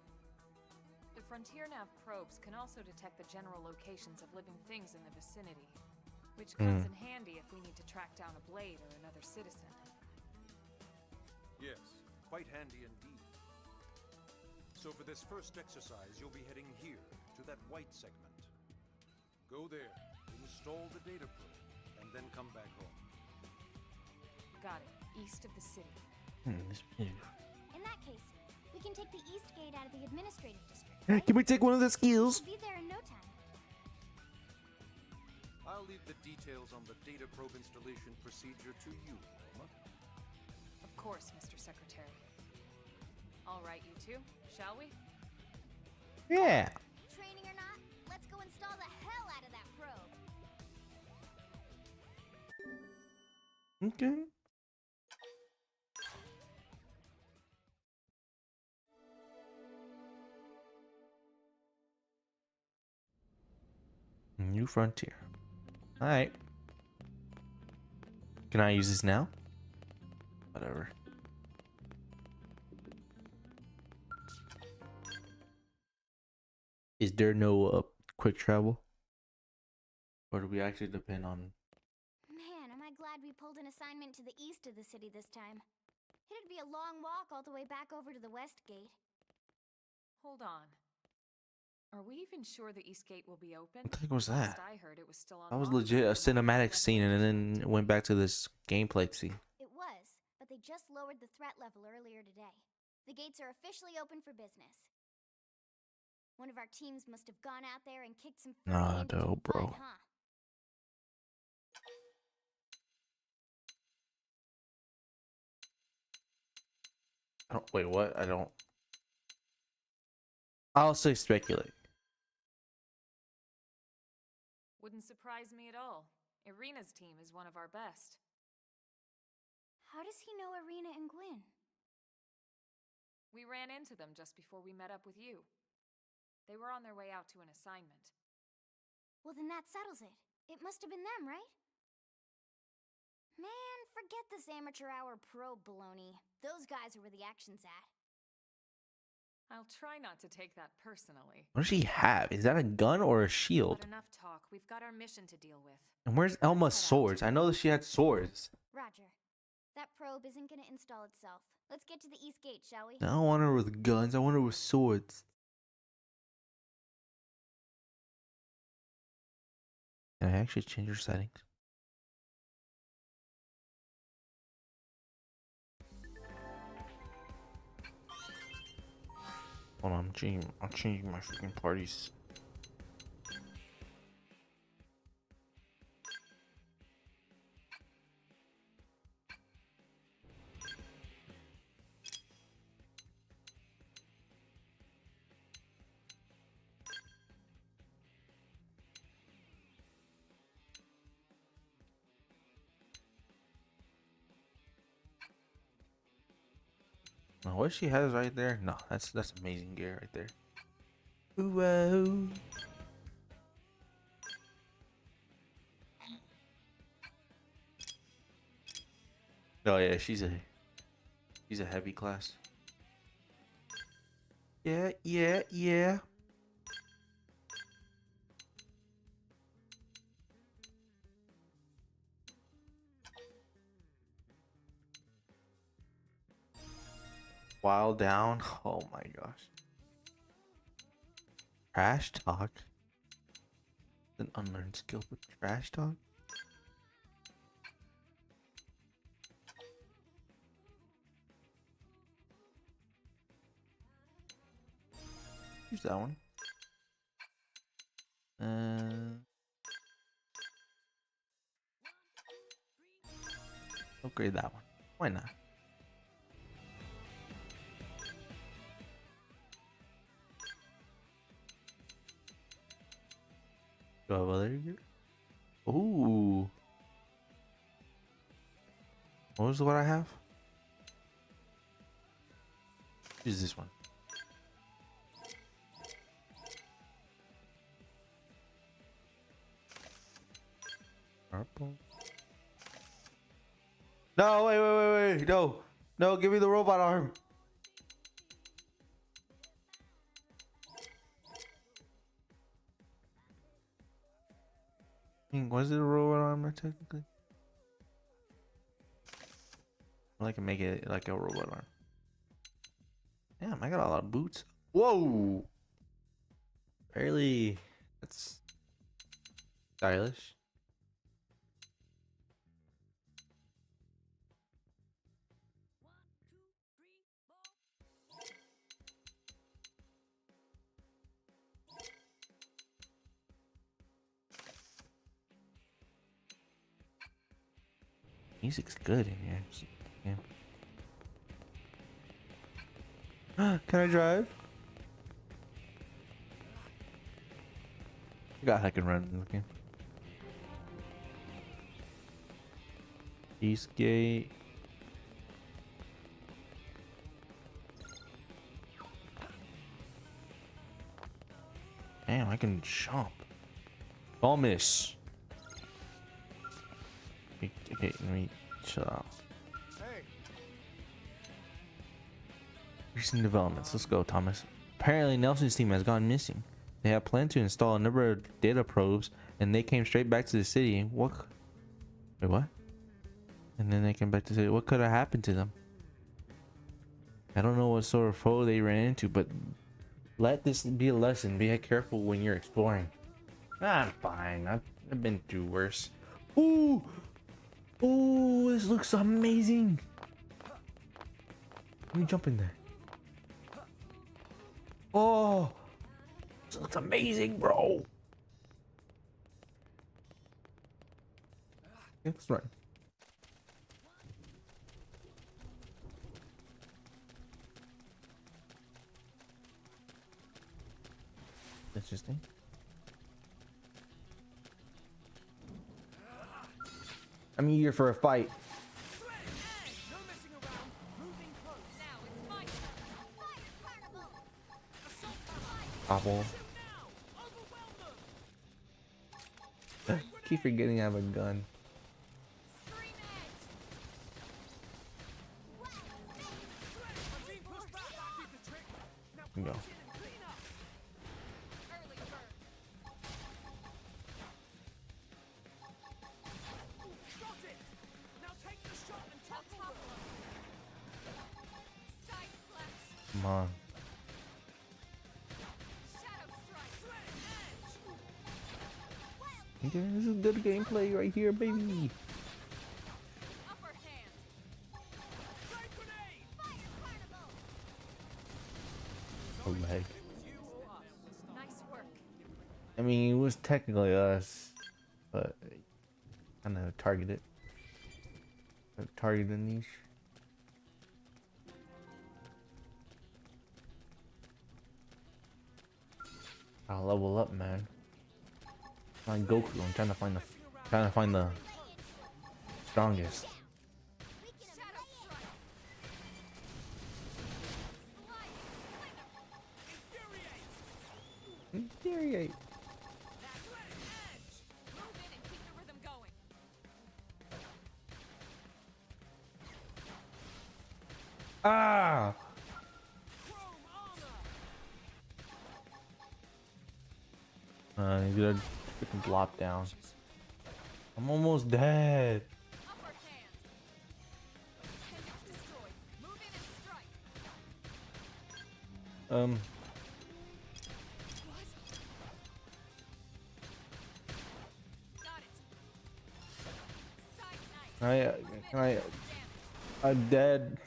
The Frontier Nav probes can also detect the general locations of living things in the vicinity, which comes in handy if we need to track down a Blade or another citizen. Yes, quite handy indeed. So for this first exercise, you'll be heading here, to that white segment. Go there, install the data probe, and then come back home. Got it. East of the city. In that case, we can take the east gate out of the administrative district. Hey, can we take one of the skills? We'll be there in no time. I'll leave the details on the data probe installation procedure to you, Elma. Of course, Mr. Secretary. All right, you two, shall we? Yeah. Training or not, let's go install the hell out of that probe. Okay. New frontier. All right. Can I use this now? Whatever. Is there no quick travel? Or do we actually depend on... Man, am I glad we pulled an assignment to the east of the city this time. It'd be a long walk all the way back over to the west gate. Hold on. Are we even sure the East Gate will be open? What the heck was that? Last I heard, it was still on. That was legit a cinematic scene, and then it went back to this gameplay scene. It was, but they just lowered the threat level earlier today. The gates are officially open for business. One of our teams must have gone out there and kicked some Nah, individual no, bro. butt, huh? I don't... Wait, what? I don't... I'll say speculate. Wouldn't surprise me at all. Irina's team is one of our best. How does he know Irina and Gwyn? We ran into them just before we met up with you. They were on their way out to an assignment. Well, then that settles it. It must have been them, right? Man, forget this amateur hour probe baloney. Those guys are where the action's at. I'll try not to take that personally. What does she have? Is that a gun or a shield? But enough talk. We've got our mission to deal with. And where's Elma's swords? I know that she had swords. Roger. That probe isn't gonna install itself. Let's get to the east gate, shall we? I don't want her with guns. I want her with swords. Can I actually change her settings? Hold on, I'm changing my freaking parties. Now, what she has right there? No, that's amazing gear right there. Whoa. Oh yeah, she's a heavy class. Yeah, yeah, yeah. While down. Oh my gosh. Trash talk. An unlearned skill with trash talk. Use that one. Upgrade that one. Why not? Do I have other gear? Ooh. What was what I have? Use this one. Purple. No, wait. No. No, give me the robot arm. Was it a robot armor technically? I can make it like a robot arm. Damn, I got a lot of boots. Whoa! Fairly. That's stylish. Music's good in here. Yeah. Can I drive? I forgot I can run in the game. Eastgate. Damn, I can jump. Don't miss. Okay, let me chill out. Recent developments. Let's go, Thomas. Apparently, Nelson's team has gone missing. They have planned to install a number of data probes, and they came straight back to the city. What? Wait, what? And then they came back to the city. What could have happened to them? I don't know what sort of foe they ran into, but let this be a lesson. Be careful when you're exploring. I'm fine. I've been through worse. Ooh! Ooh, this looks amazing. Let me jump in there. Oh, this looks amazing, bro. Okay, let's run. Interesting. I'm eager for a fight. Apple. Keep forgetting I have a gun. Go. Come on. Okay, this is good gameplay right here, baby. Oh, lag. Nice work. I mean, it was technically us, but kind of targeted. Targeted niche. I'll level up, man. I'm Goku. I'm trying to find the strongest. Infuriate. Ah! You gotta freaking blop down. I'm almost dead. Upper hand. Appendage destroyed. Move in and strike. What? Got it. Side knife. I'm dead.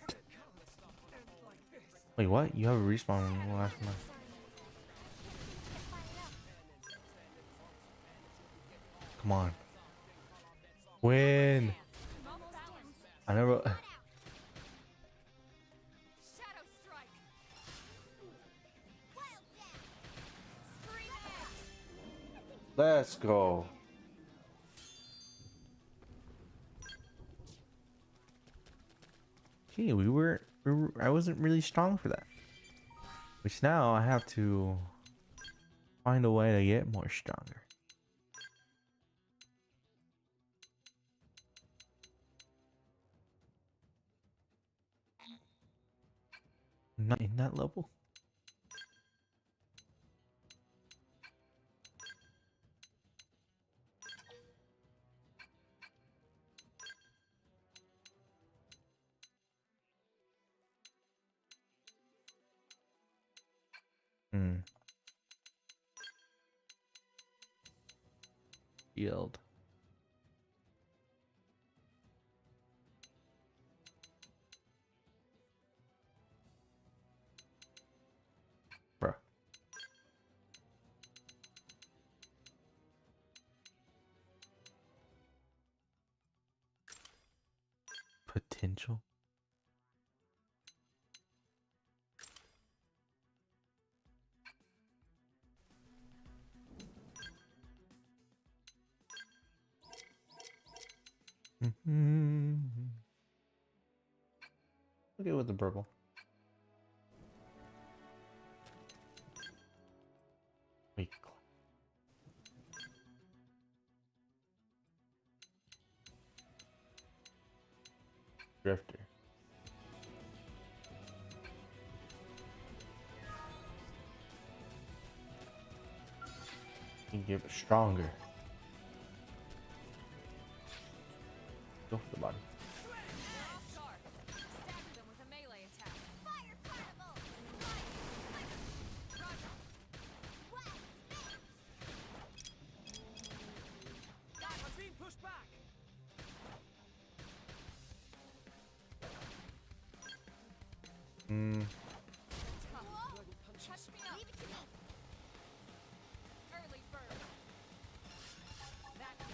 Wait, what? You have a respawn last month. Come on. Win. I never. Shadow strike. Scream edge. Let's go. Gee, I wasn't really strong for that. Which now I have to find a way to get more stronger. Not in that level. Yield. Bruh. Potential. Okay, with the purple. Wait. Drifter. You can get stronger. Go for the body. Off guard. Stagger them with a melee attack. Fire carnival! Roger. I'm being pushed back. Touch me up. Leave it to me. Early bird. That dent.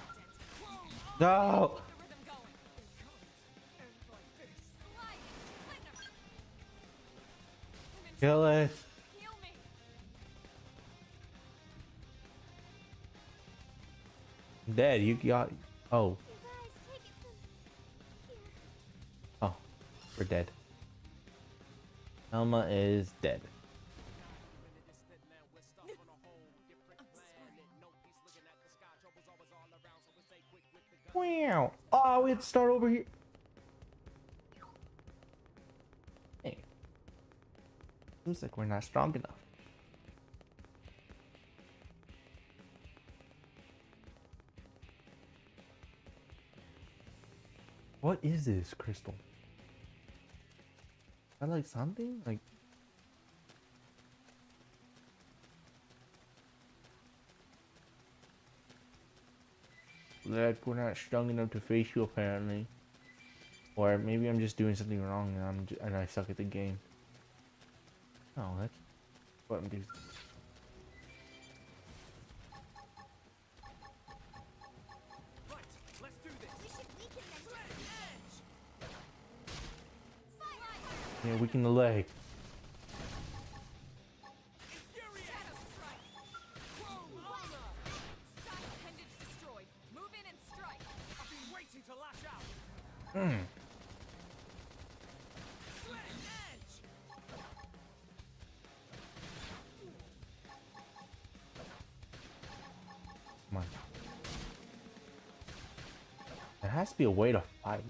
No! Keep the rhythm going. Slide. Slinger. Kill it. Heal me. Dead. You got. Oh. You guys take it from here. Oh. We're dead. Elma is dead. Wow. Oh, we had to start over here. Hey. Seems like we're not strong enough. What is this, Crystal? I like something? Like. That we're not strong enough to face you, apparently. Or maybe I'm just doing something wrong and I suck at the game. Oh, that's what I'm doing. Right, let's do this. We should weaken them. Yeah, weaken the leg. Shadow strike. Side appendage destroyed. Move in and strike. I've been waiting to lash out. Hmm. Come on. There has to be a way to fight.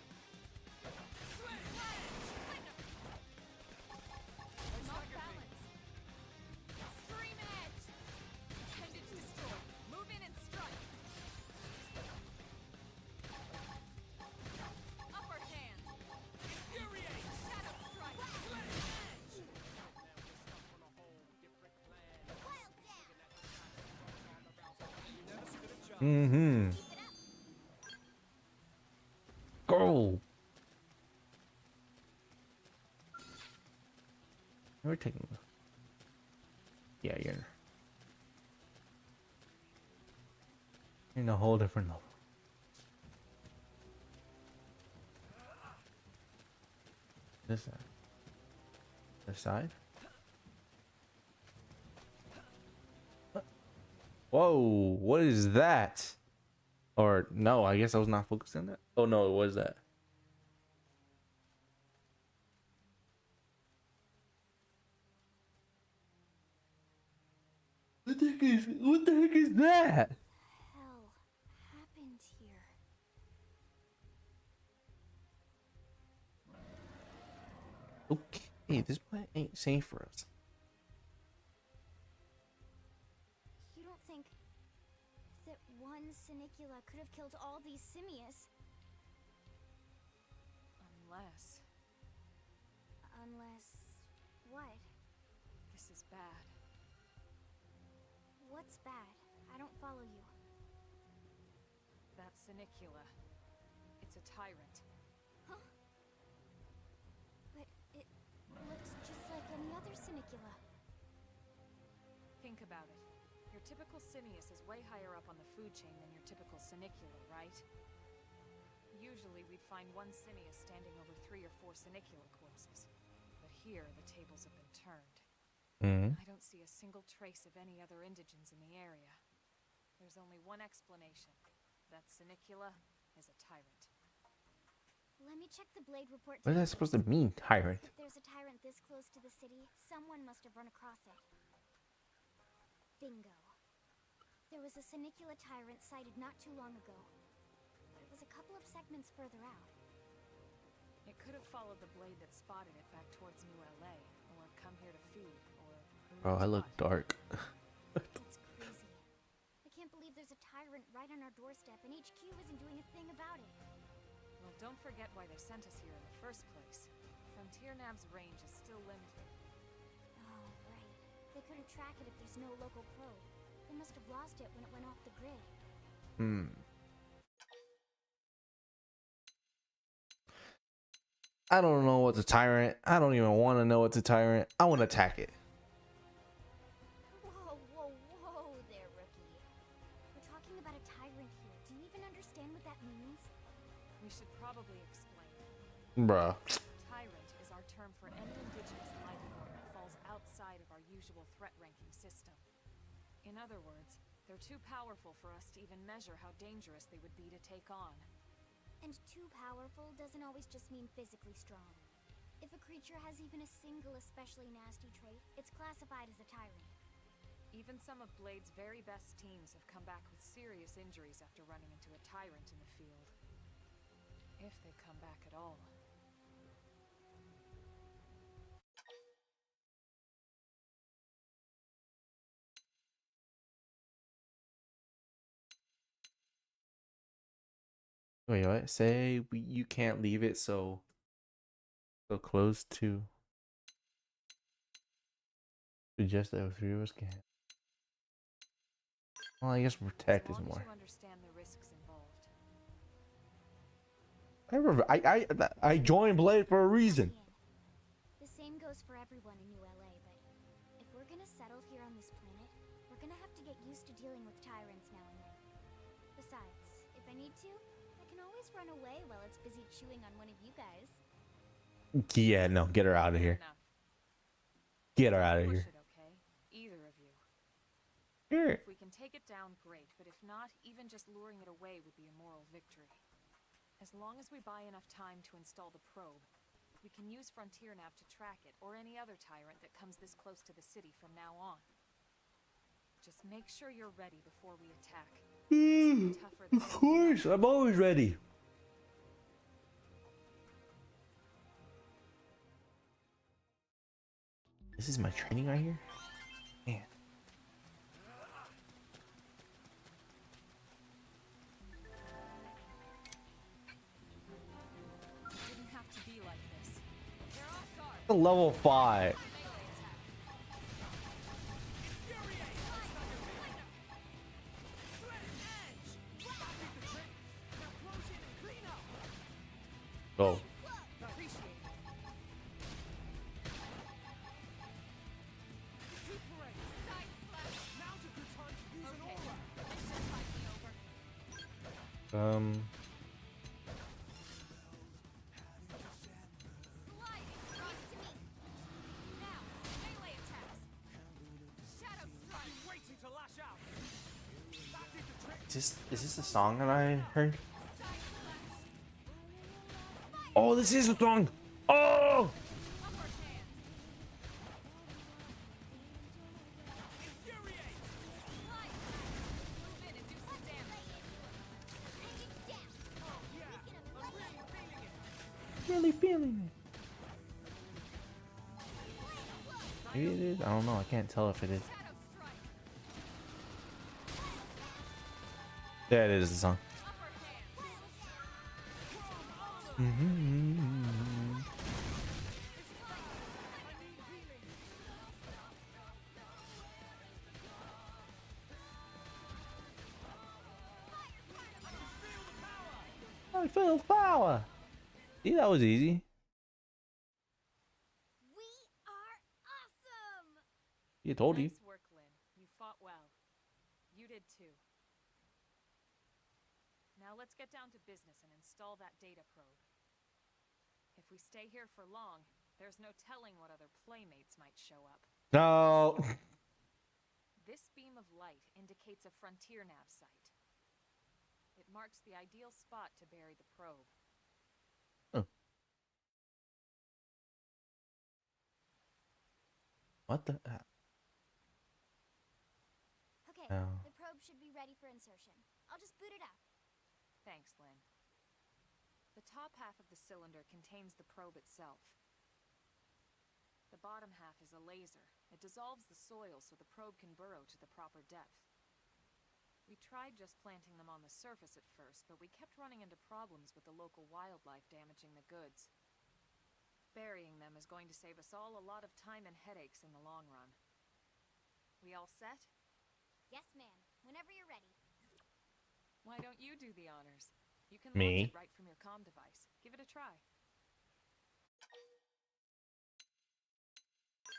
Mm-hmm. Go. We're taking. Yeah, you're in a whole different level. This side. This side. Whoa! What is that? Or no, I guess I was not focused on that. Oh no, it was that. What the heck is that? Hell happened here. Okay, this planet ain't safe for us. You don't think that one Sinicula could have killed all these simius? Unless... what? This is bad. What's bad? I don't follow you. That Sinicula. It's a tyrant. Huh? But it looks just like any other Sinicula. Think about it. Your typical Simius is way higher up on the food chain than your typical Sinicula, right? Usually we'd find one Simius standing over 3 or 4 Sinicula corpses. But here, the tables have been turned. I don't see a single trace of any other indigents in the area. There's only one explanation. That Sinicula is a tyrant. Let me check the Blade report. What is that supposed to mean, tyrant? If there's a tyrant this close to the city, someone must have run across it. Bingo. There was a Sinicula tyrant sighted not too long ago, but it was a couple of segments further out. It could have followed the blade that spotted it back towards New LA, or come here to feed, or who Bro, I knows look what. dark. That's crazy. I can't believe there's a tyrant right on our doorstep and HQ isn't doing a thing about it. Well, don't forget why they sent us here in the first place. Frontier Nav's range is still limited. Oh, right. They couldn't track it if there's no local probe. They must have lost it when it went off the grid. I don't know what's a tyrant. I don't even want to know what's a tyrant. I want to attack it. Whoa, whoa, whoa there, rookie. We're talking about a tyrant here. Do you even understand what that means? We should probably explain. Bruh. Tyrant is our term for any indigenous life form that falls outside of our usual threat ranking system. In other words, they're too powerful for us to even measure how dangerous they would be to take on. And too powerful doesn't always just mean physically strong. If a creature has even a single especially nasty trait, it's classified as a tyrant. Even some of Blade's very best teams have come back with serious injuries after running into a tyrant in the field. If they come back at all. Wait, what? Say you can't leave it so close to just that 3 of us can. Well, I guess protect is As long more. as you understand the risks involved. I joined Blade for a reason. The same goes for everyone in New LA, but if we're gonna settle here on this planet, we're gonna have to get used to dealing with tyrants now and then. Besides, if I need to, I can always run away while it's busy chewing on one of you guys. Yeah, no, get her out of here. Enough. Get her out of Push here. it, okay? Either of you. Sure. If we can take it down, great, but if not, even just luring it away would be a moral victory. As long as we buy enough time to install the probe, we can use Frontier Nav to track it, or any other tyrant that comes this close to the city from now on. Just make sure you're ready before we attack. It's tougher than Of course, I'm always ready. This is my training right here? Man. Didn't have to be like this. They're off guard. Level 5. Go. Um. Is this the song that I heard? Oh, this is the song. Oh. Really feeling it. Maybe it is. I don't know. I can't tell if it is. There it is. The song. I feel power. See, that was easy. We are awesome! You told you. Nice work, Lynn. You fought well. You did too. Now let's get down to business and install that data probe. If we stay here for long, there's no telling what other playmates might show up. No. This beam of light indicates a frontier nav site. It marks the ideal spot to bury the probe. Oh. What the? Okay, Oh. the probe should be ready for insertion. I'll just boot it up. Thanks, Lynn. The top half of the cylinder contains the probe itself. The bottom half is a laser. It dissolves the soil so the probe can burrow to the proper depth. We tried just planting them on the surface at first, but we kept running into problems with the local wildlife damaging the goods. Burying them is going to save us all a lot of time and headaches in the long run. We all set? Yes, ma'am. Whenever you're ready. Why don't you do the honors? You can Me? launch it right from your comm device. Give it a try.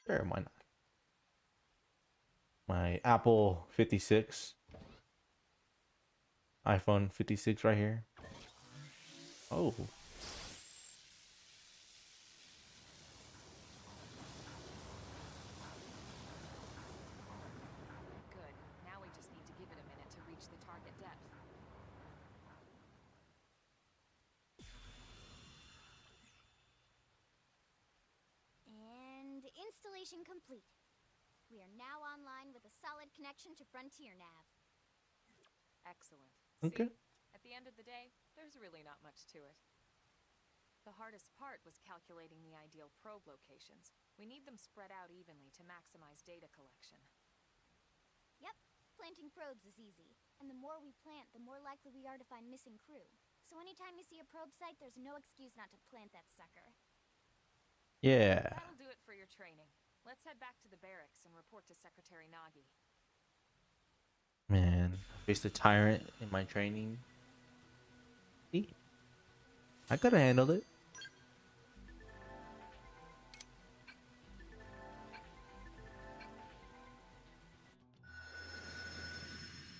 Sure, why not? My Apple 56. iPhone 56 right here. Oh. Good. Now we just need to give it a minute to reach the target depth. And installation complete. We are now online with a solid connection to Frontier Nav. Excellent. Okay. See, at the end of the day, there's really not much to it. The hardest part was calculating the ideal probe locations. We need them spread out evenly to maximize data collection. Yep, planting probes is easy. And the more we plant, the more likely we are to find missing crew. So anytime you see a probe site, there's no excuse not to plant that sucker. Yeah. That'll do it for your training. Let's head back to the barracks and report to Secretary Nagi. Man, I faced a tyrant in my training. See? I could have handled it.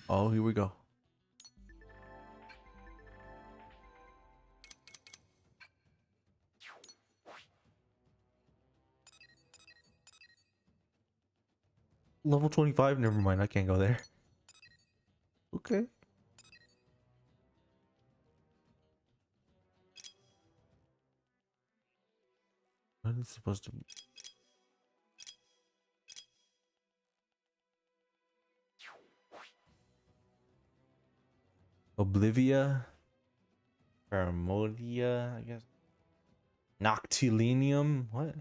Oh, here we go. Level 25? Never mind, I can't go there. Okay. What is it supposed to be? Oblivia? Paramodia, I guess. Noctilinium? What?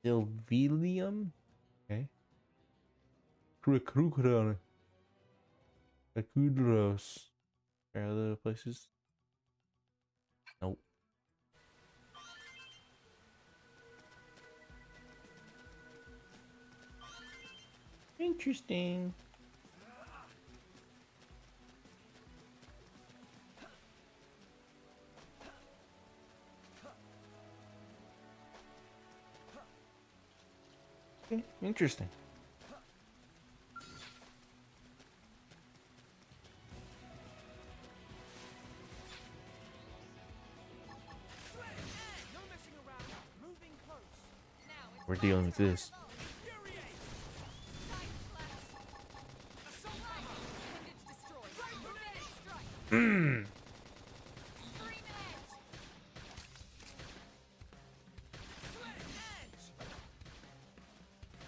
Silvilium? Okay. Cricrucron. Acudros. Are there other places? Nope. Interesting. Okay, interesting. We're dealing with this.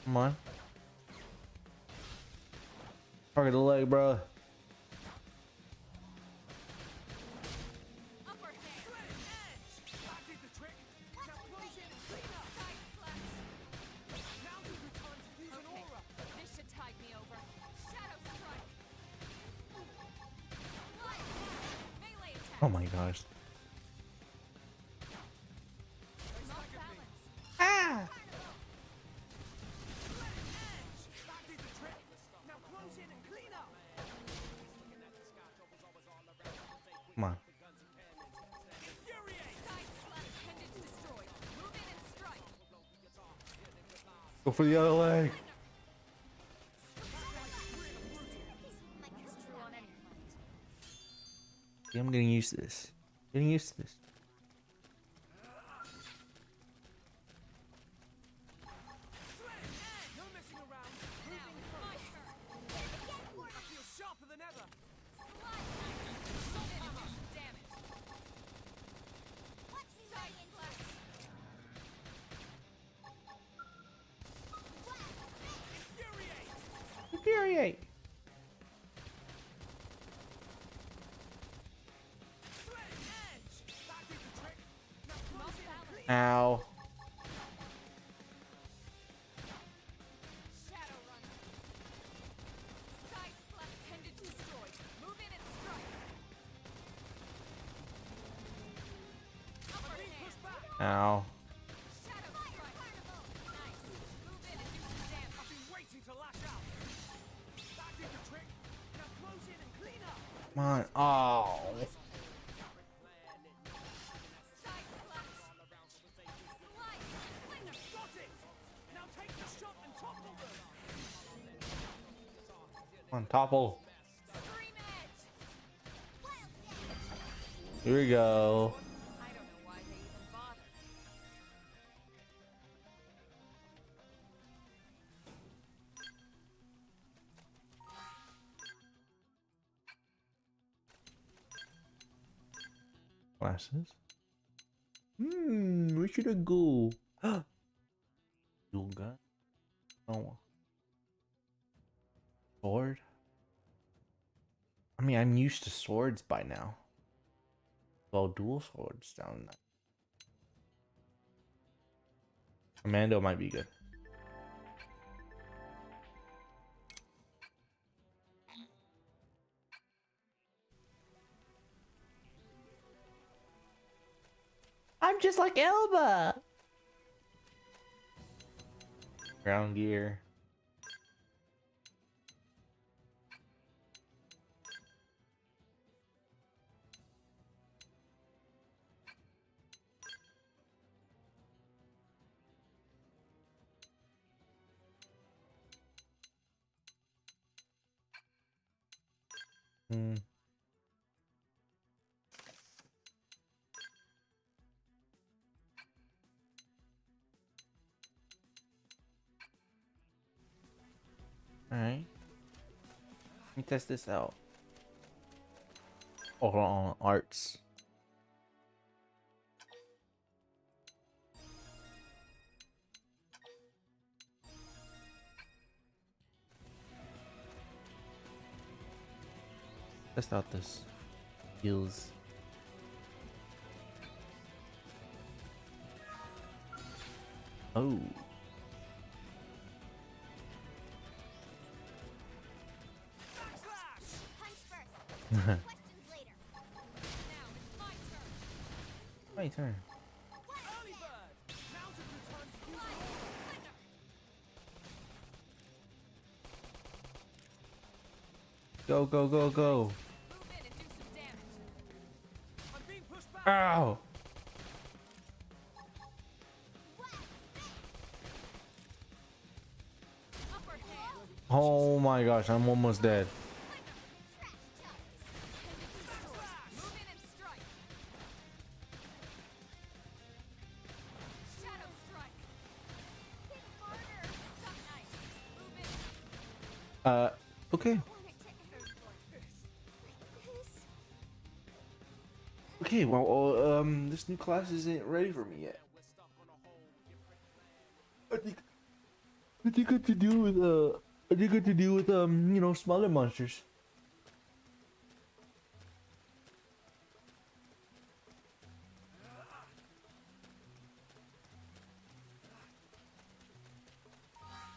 Come on. Target the leg, bro. Oh my gosh. Ah! Come on. Go for the other leg. Yeah, I'm getting used to this. Getting used to this. Infuriate. Ow. Ow. Come on. Oh. Come on, topple. Here we go. I don't know why they even bothered. Glasses. Where should I go? Dual gun. Oh. Sword. I mean, I'm used to swords by now. Well, dual swords down there. Commando might be good. I'm just like Elba. Ground gear. Alright. Let me test this out. Oh, on arts. Test out this heals. Oh. Questions later. My turn. Go, go, go, go. Ow. Oh my gosh, I'm almost dead. Move in and strike. Shadow strike. Hit harder. Suck nice. Move in. Okay. Want it to end like this. Okay, well, this new class isn't ready for me yet. I think I could deal with, you know, smaller monsters.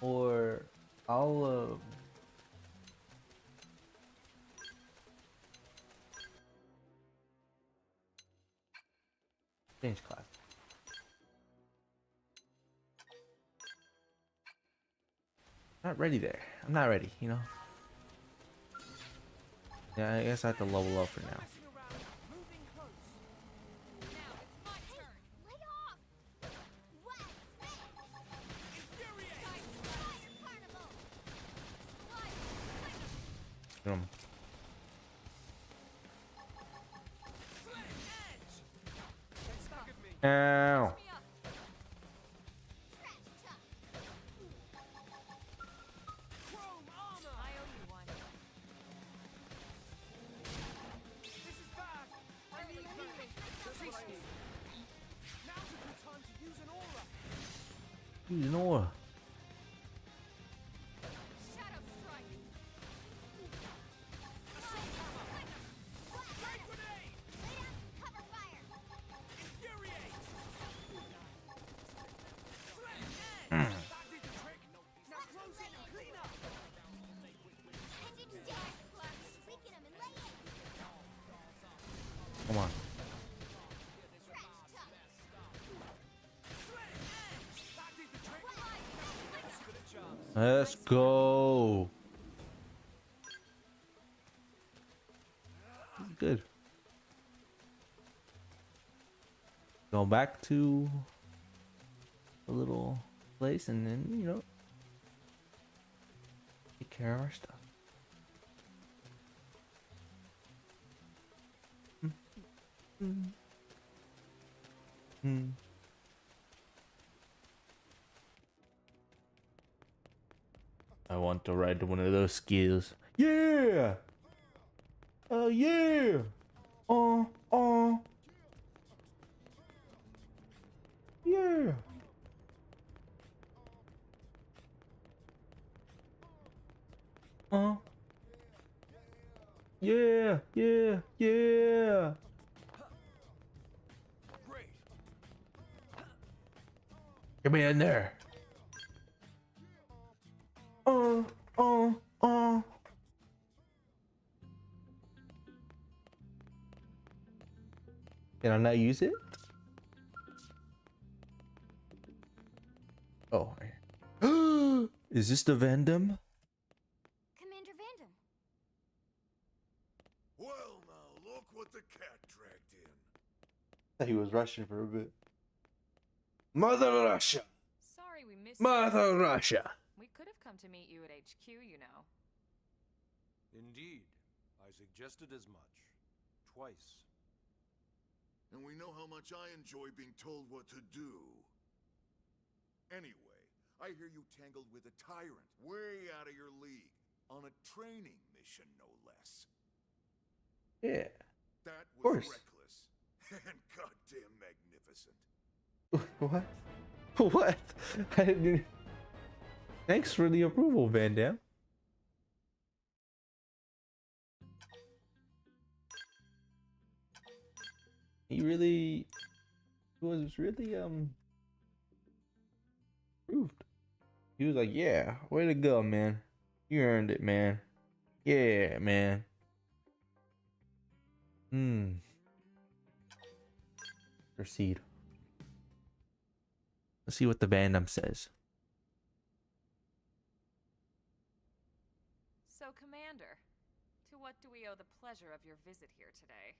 Or I'll, change class. Not ready there. I'm not ready, you know? Yeah, I guess I have to level up for now. Now it's my turn. Lay off! West! Infuriate. Fire carnival! Slide. Ow. Me up. Trash chuck! Chrome armor. I owe you one. This is bad. I need healing. Appreciate it. Now's a good time to use an aura. You know what? Shadow strike. Flag grenade! Lay down some cover fire! Infuriate. Hmm. That did the trick. Now close in and clean up. Pendant stare! Weaken him and lay in! Come on. Trash chuck! That did the trick. Let's go. This is good. Go back to a little place and then, you know, take care of our stuff. I want to ride one of those skills. Yeah! Yeah! Yeah! Yeah! Yeah! Yeah! Great. Get me in there! Can I not use it? Oh. Is this the Vandom? Commander Vandom. Well, now look what the cat dragged in. Thought he was Russian for a bit. Mother Russia! Sorry we missed you. Mother Russia! We could have come to meet you at HQ, you know. Indeed, I suggested as much. Twice. And we know how much I enjoy being told what to do. Anyway, I hear you tangled with a tyrant, way out of your league, on a training mission, no less. Yeah. That was course. reckless and goddamn magnificent. What? What? I didn't. Thanks for the approval, Van Dam. He really was really proved. He was like, yeah, way to go, man. You earned it, man. Yeah, man. Proceed. Let's see what the Vandom says. So, Commander, to what do we owe the pleasure of your visit here today?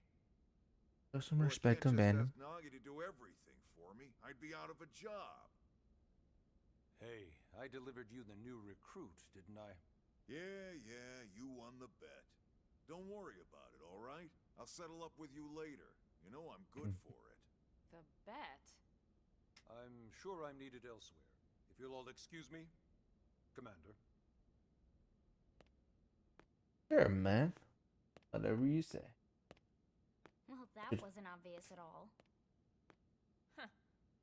Show some Well, I respect can't on just Vandom. ask Nagi to do everything for me. I'd be out of a job. Hey, I delivered you the new recruit, didn't I? Yeah, you won the bet. Don't worry about it, all right? I'll settle up with you later. You know I'm good for it. The bet? I'm sure I'm needed elsewhere. If you'll all excuse me, Commander. Sure, man. Whatever you say. Well, that wasn't obvious at all. Huh.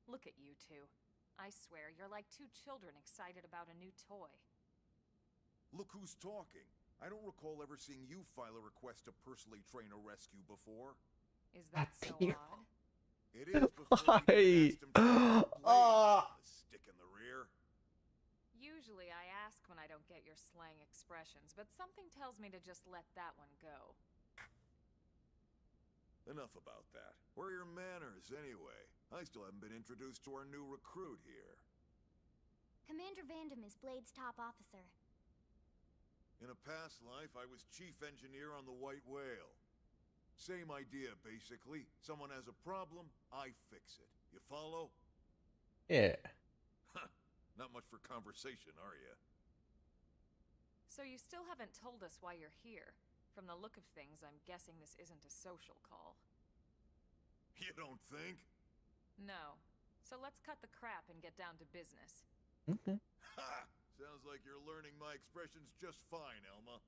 Look at you two. I swear, you're like two children excited about a new toy. Look who's talking. I don't recall ever seeing you file a request to personally train a rescue before. Is that so Appeal. odd? It is before Why? you asked him to Ah. a stick in the rear. Usually I ask when I don't get your slang expressions, but something tells me to just let that one go. Enough about that. Where are your manners, anyway? I still haven't been introduced to our new recruit here. Commander Vandam is Blade's top officer. In a past life, I was chief engineer on the White Whale. Same idea, basically. Someone has a problem, I fix it. You follow? Yeah. Huh. Not much for conversation, are you? So you still haven't told us why you're here. From the look of things, I'm guessing this isn't a social call. You don't think? No. So let's cut the crap and get down to business. Okay. Ha! Sounds like you're learning my expressions just fine, Elma.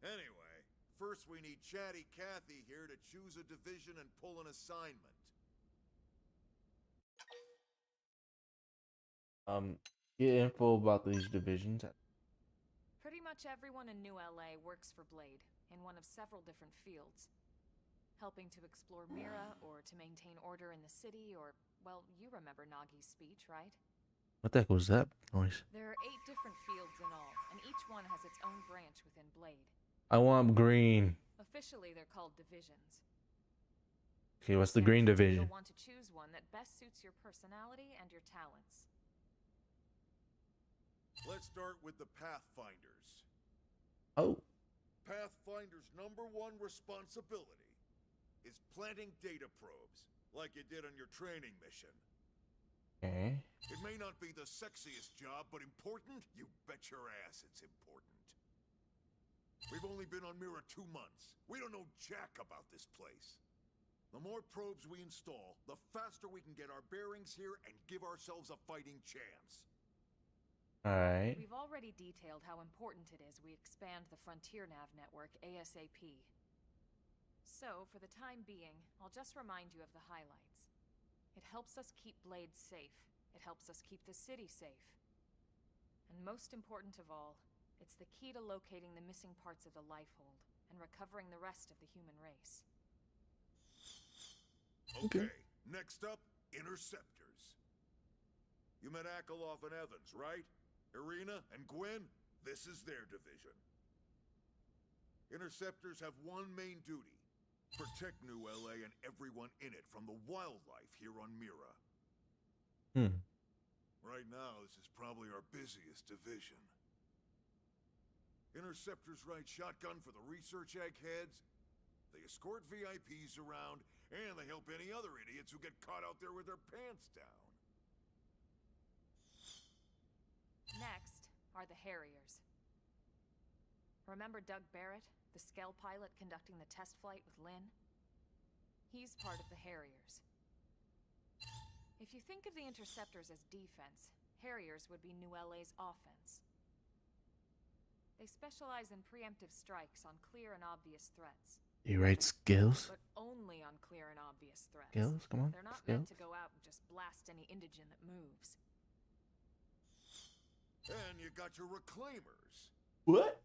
Anyway, first we need Chatty Cathy here to choose a division and pull an assignment. Get info about these divisions. Pretty much everyone in New LA works for Blade, in one of several different fields. Helping to explore Mira, or to maintain order in the city, or, well, you remember Nagi's speech, right? What the heck was that noise? There are 8 different fields in all, and each one has its own branch within Blade. I want green. Officially, they're called divisions. Okay, what's the green division? You'll want to choose one that best suits your personality and your talents. Let's start with the Pathfinders. Oh. Pathfinder's #1 responsibility is planting data probes, like you did on your training mission. Okay. It may not be the sexiest job, but important? You bet your ass it's important. We've only been on Mira 2 months. We don't know jack about this place. The more probes we install, the faster we can get our bearings here and give ourselves a fighting chance. Alright. We've already detailed how important it is we expand the Frontier Nav network ASAP. So, for the time being, I'll just remind you of the highlights. It helps us keep Blade safe. It helps us keep the city safe. And most important of all, it's the key to locating the missing parts of the Lifehold and recovering the rest of the human race. Okay, next up, Interceptors. You met Akalov and Evans, right? Irina and Gwen? This is their division. Interceptors have one main duty. Protect New LA and everyone in it from the wildlife here on Mira. Right now, this is probably our busiest division. Interceptors ride shotgun for the research eggheads. They escort VIPs around, and they help any other idiots who get caught out there with their pants down. Next are the Harriers. Remember Doug Barrett, the Skell pilot conducting the test flight with Lynn? He's part of the Harriers. If you think of the Interceptors as defense, Harriers would be New LA's offense. They specialize in preemptive strikes on clear and obvious threats. You write skills? But only on clear and obvious threats. Skills? Come on. They're not skills. meant to go out and just blast any indigen that moves. And you got your Reclaimers. What?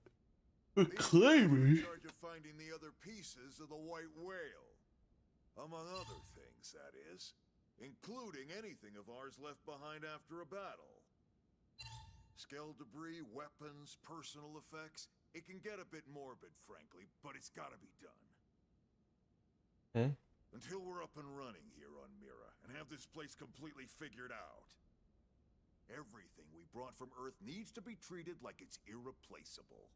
These guys are in charge of finding the other pieces of the White Whale. Among other things, that is. Including anything of ours left behind after a battle. Skell debris, weapons, personal effects. It can get a bit morbid, frankly, but it's gotta be done. Okay. Until we're up and running here on Mira, and have this place completely figured out. Everything we brought from Earth needs to be treated like it's irreplaceable.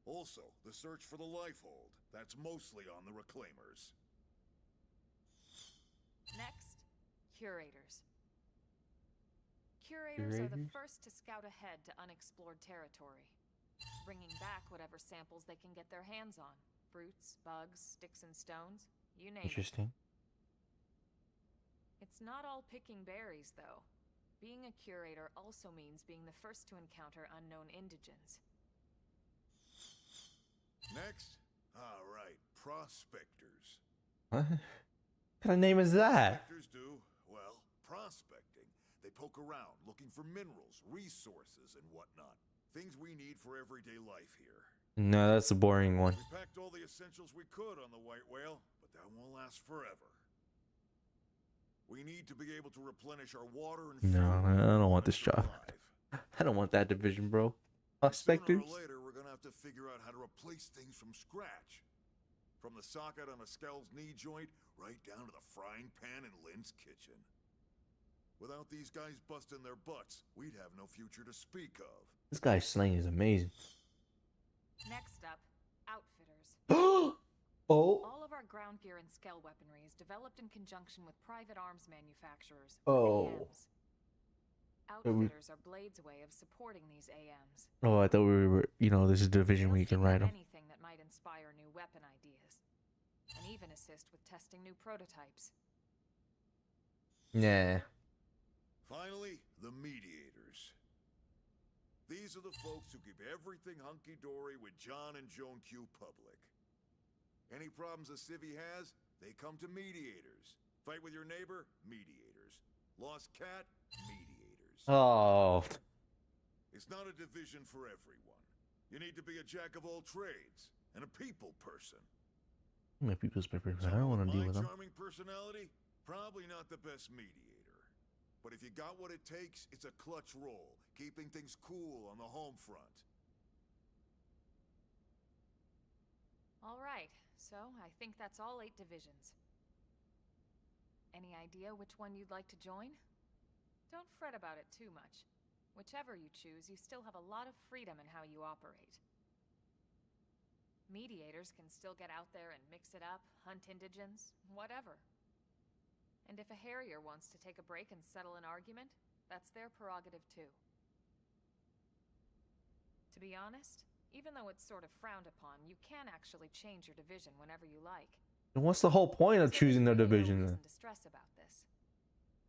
Also, the search for the Lifehold. That's mostly on the Reclaimers. Next, Curators. curators are the Curators? first to scout ahead to unexplored territory, bringing back whatever samples they can get their hands on. Fruits, bugs, sticks and stones, you name it. Interesting. It's not all picking berries, though. Being a curator also means being the first to encounter unknown indigents. Next? All right, prospectors. What kind of name is that? Prospectors do, well, prospecting. They poke around looking for minerals, resources, and whatnot. Things we need for everyday life here. No, that's a boring one. We packed all the essentials we could on the White Whale, but that won't last forever. We need to be able to replenish our water and fuel. No, I don't want to this job. survive. I don't want that division, bro. Sooner Prospectors? or later, we're gonna have to figure out how to replace things from scratch. From the socket on a Skell's knee joint, right down to the frying pan in Lynn's kitchen. Without these guys busting their butts, we'd have no future to speak of. This guy's slang is amazing. Next up, outfitters. Oh! All of our ground gear and Skell weaponry is developed in conjunction with private arms manufacturers, or Oh. AMs. Outfitters are Blade's way of supporting these AMs. Oh, I thought we were, this is division where you can ride them. Anything that might inspire new weapon ideas, and even assist with testing new prototypes. Nah. Finally, the mediators. These are the folks who keep everything hunky-dory with John and Joan Q public. Any problems a civvy has, they come to mediators. Fight with your neighbor? Mediators. Lost cat? Mediators. Oh. It's not a division for everyone. You need to be a jack of all trades and a people person. My people's paper, but I don't want to deal with them. My charming personality? Probably not the best mediator. But if you got what it takes, it's a clutch role, keeping things cool on the home front. All right, so I think that's all 8 divisions. Any idea which one you'd like to join? Don't fret about it too much. Whichever you choose, you still have a lot of freedom in how you operate. Mediators can still get out there and mix it up, hunt indigents, whatever. And if a Harrier wants to take a break and settle an argument, that's their prerogative too. To be honest, even though it's sort of frowned upon, you can actually change your division whenever you like. And what's the whole point of choosing their division No then? reason to stress about this.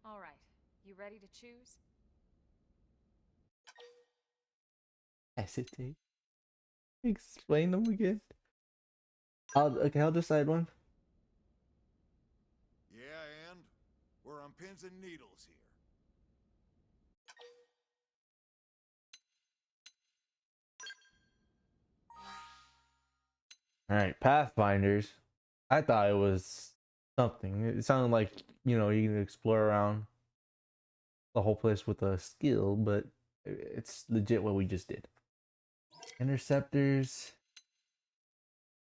All right, you ready to choose? Hesitate. Explain them again. I'll decide one. Yeah, and we're on pins and needles here. Alright, Pathfinders. I thought it was something. It sounded like, you can explore around the whole place with a skill, but it's legit what we just did. Interceptors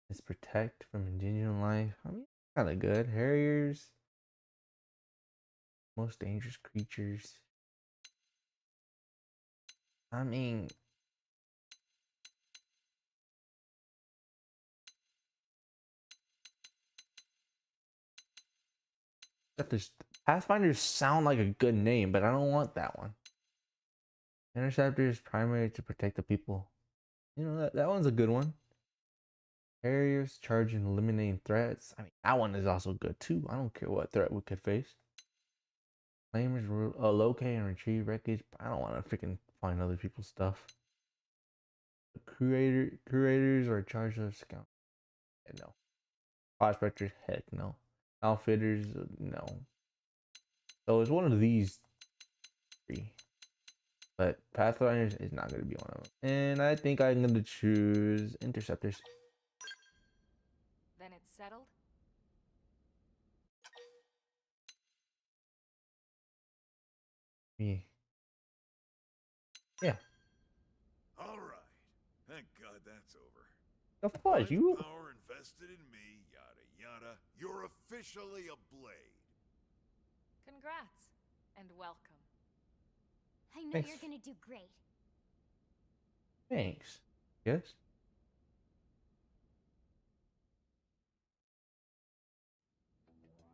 is protect from indigenous life. I mean, kind of good. Harriers, most dangerous creatures. I mean, Pathfinders sound like a good name, but I don't want that one. Interceptor is primary to protect the people. That one's a good one. Harriers charge and eliminating threats. I mean, that one is also good too. I don't care what threat we could face. Flamers locate and retrieve wreckage. I don't want to freaking find other people's stuff. Curators are charged of scout. No. Prospectors, heck no. Outfitters, no. So it's one of these 3. But Pathfinders is not going to be one of them. And I think I'm going to choose Interceptors. Then it's settled? Me. Yeah. All right. Thank God that's over. The fudge, you. Power invested in me, yada yada. You're officially a Blade. Congrats, and welcome. I know Thanks. you're gonna do great. Thanks. Yes.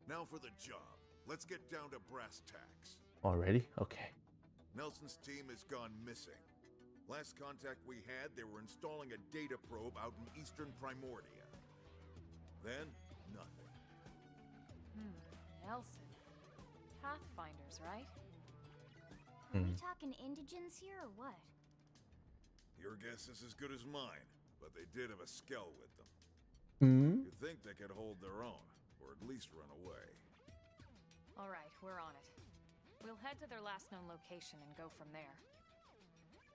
Now for the job. Let's get down to brass tacks. Already? Okay. Nelson's team has gone missing. Last contact we had, they were installing a data probe out in eastern Primordia. Then, nothing. Nelson. Pathfinders, right? Are we talking indigents here or what? Your guess is as good as mine, but they did have a skell with them. You'd think they could hold their own, or at least run away. All right, we're on it. We'll head to their last known location and go from there.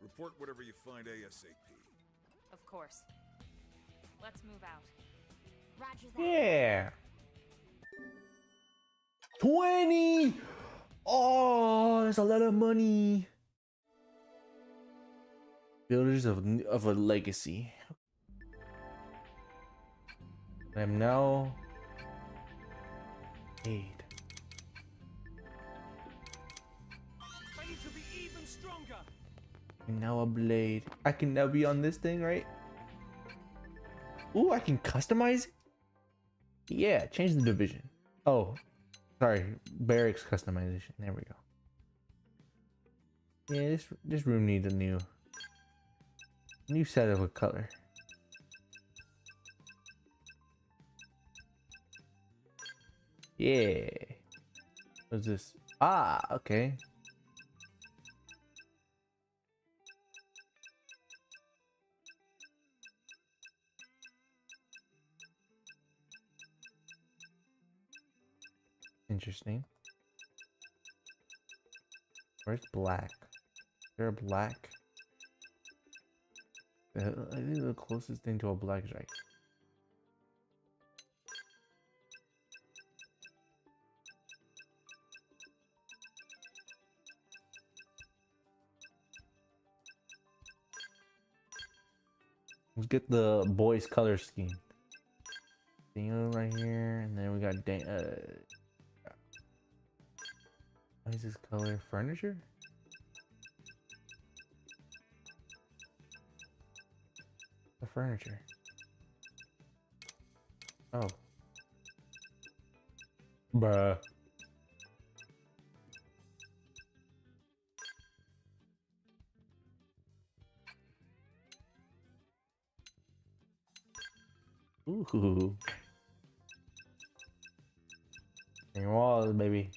Report whatever you find ASAP. Of course. Let's move out. Roger that. Yeah. 20. Oh, that's a lot of money. Builders of a legacy. I'm now paid. I need to be even stronger. And now a blade. I can now be on this thing, right? Ooh, I can customize it? Yeah, change the division. Oh, sorry, barracks customization. There we go. Yeah, this room needs a new set of a color. Yeah. What's this? Ah, okay. Interesting. Where's black? Is there a black? I think the closest thing to a black is right. Let's get the boys color scheme. Thing right here, and then we got what is this color? Furniture? The furniture. Oh. Bruh. Ooh. And walls, baby.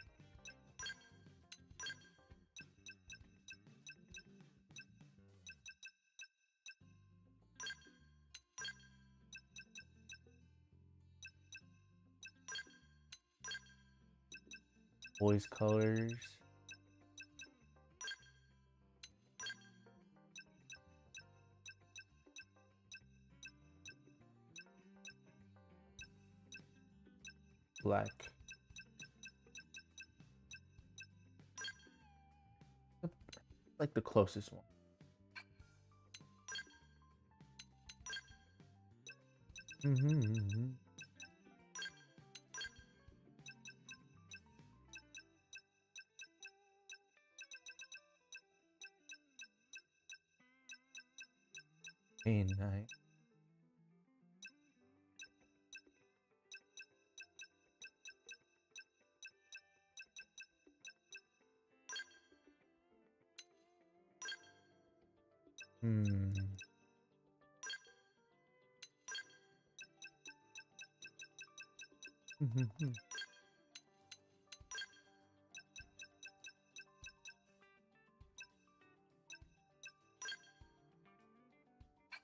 Boys colors. Black. Like the closest one. Hey, nice.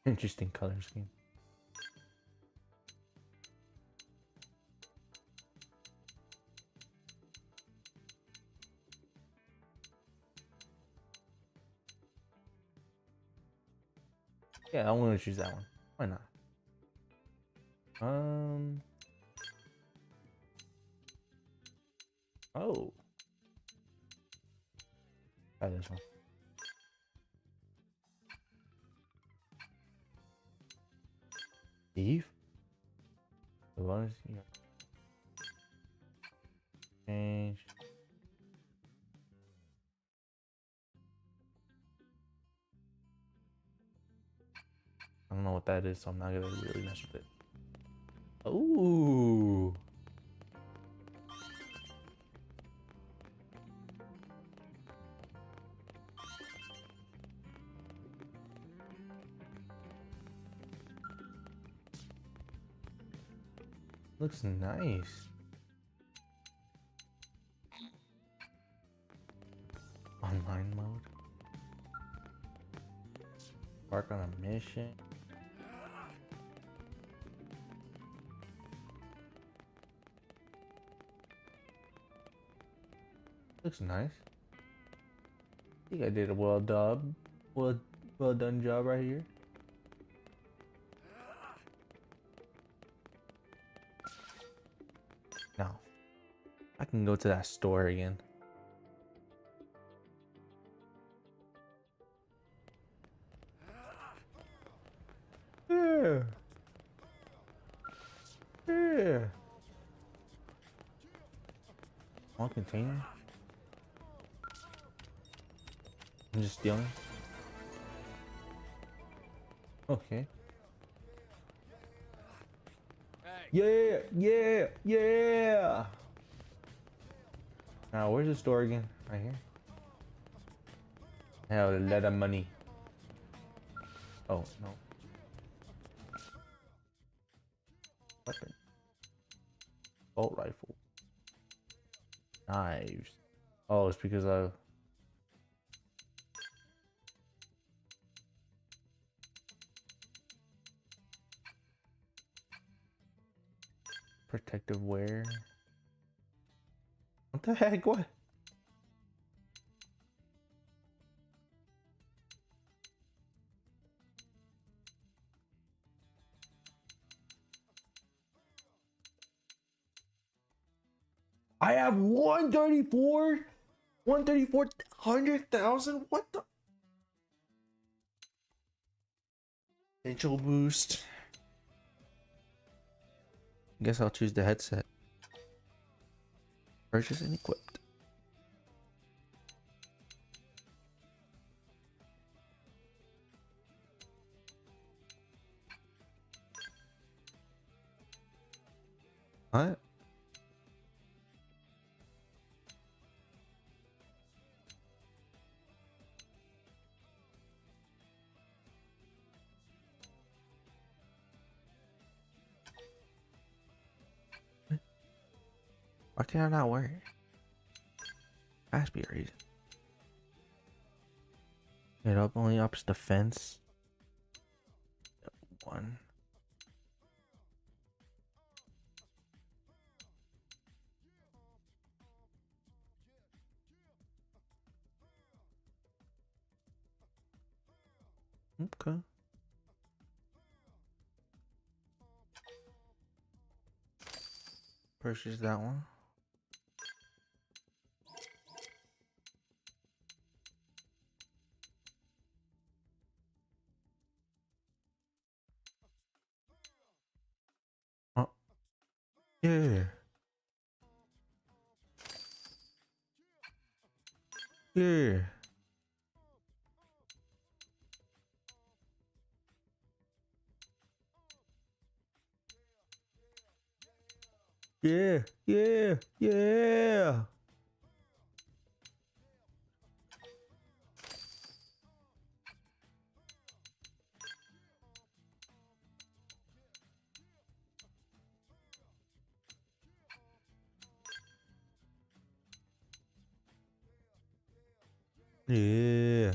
Interesting color scheme. Yeah, I want to choose that one. Why not? Oh. Try this one. Beef? The bonus, yeah. Change. I don't know what that is, so I'm not gonna really mess with it. Ooh. Looks nice. Online mode. Work on a mission. Looks nice. I think I did a well done job right here. Now, I can go to that store again. Yeah. Yeah. One container. I'm just stealing. Okay. Yeah, yeah, yeah. Now, where's the store again? Right here. Hell, a lot of money. Oh no. Weapon. Bolt rifle. Knives. Oh, it's because I. Protective wear. What the heck? What? I have 134? 134,000? What the? Potential boost. Guess I'll choose the headset. Purchase and equipped. What? Why can I not wear it? Has to be a reason. It only ups defense. One. Okay. Purchase that one. Oh. Yeah. Yeah. Yeah. Yeah. Yeah. Yeah.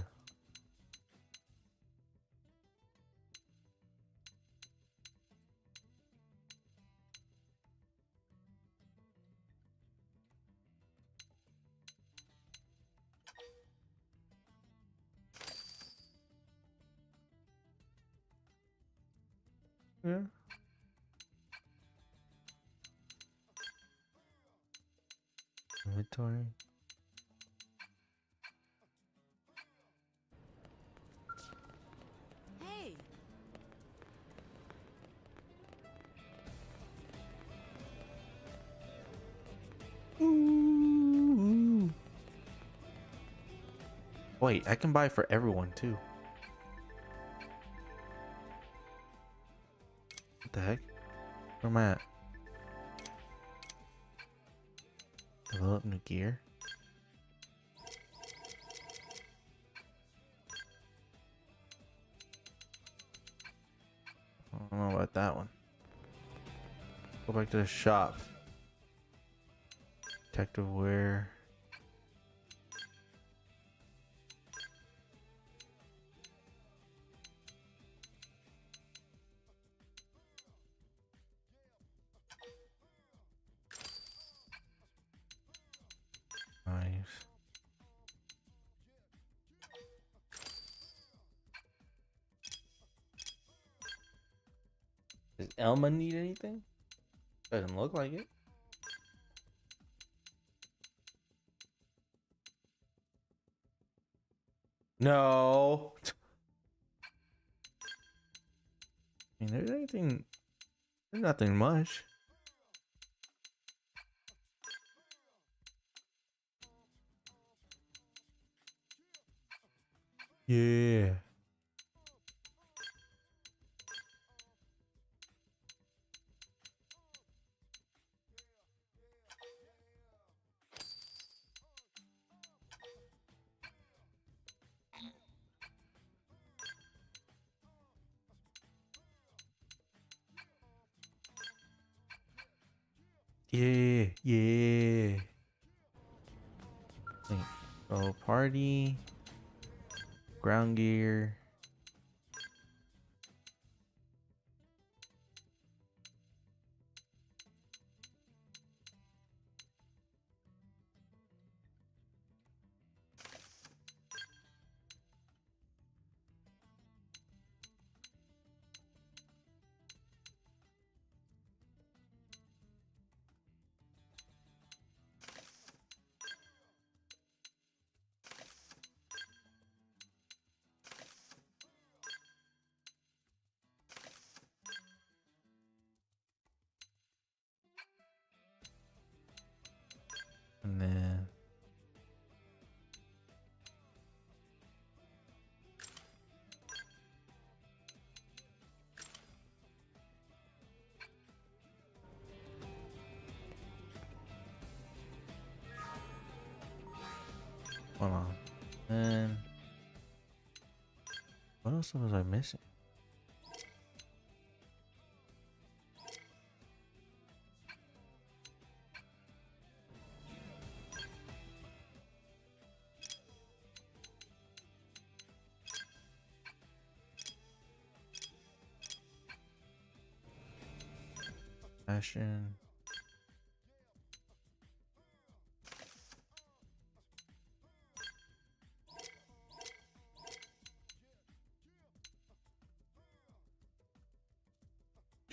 Yeah. Inventory. Hey! Ooh. Wait, I can buy for everyone too. What the heck? Where am I at? Develop new gear. I don't know about that one. Go back to the shop. Detective wear. Nice. Does Elma need anything? Doesn't look like it. No. I mean, there's nothing much. Yeah. Yeah, yeah. Oh, party, ground gear. And then hold on. And what else was I missing? Fashion.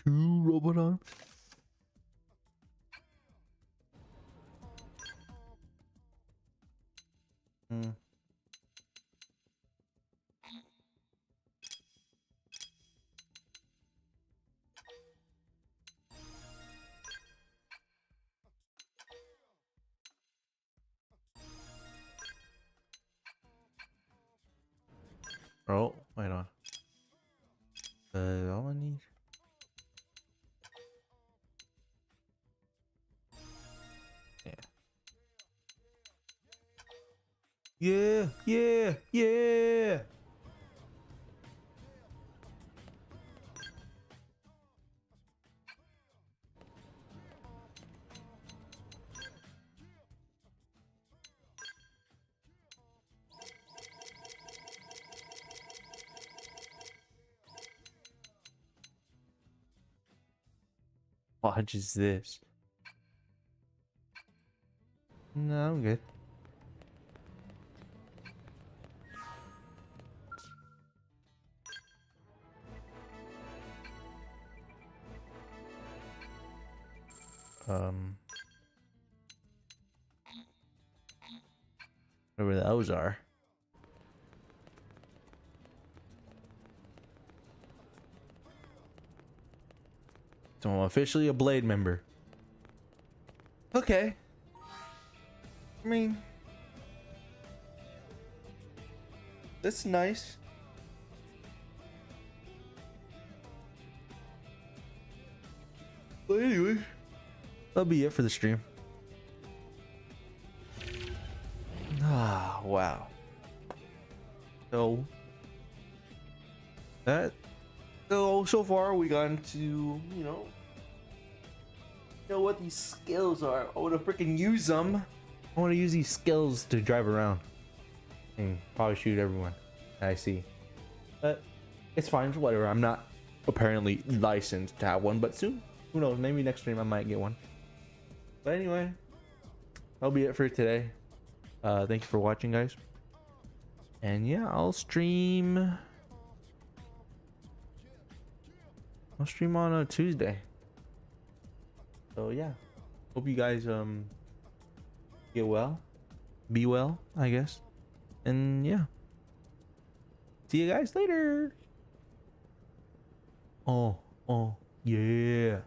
Two robot arms. Hmm. Oh, wait on. All I need. Yeah. Yeah, yeah, yeah. Watch is this? No, I'm good. Whatever those are. So I'm officially a Blade member. Okay. I mean, that's nice. But anyway, that'll be it for the stream. Ah, wow. So that so far we got into, you know, know what these skills are. I want to freaking use them. I want to use these skills to drive around and probably shoot everyone I see. But it's fine, whatever. I'm not apparently licensed to have one, but soon, who knows? Maybe next stream I might get one. But anyway, that'll be it for today. Thank you for watching, guys. And yeah, I'll stream on a Tuesday. So yeah, hope you guys get well, be well, I guess. And yeah, see you guys later. Oh yeah.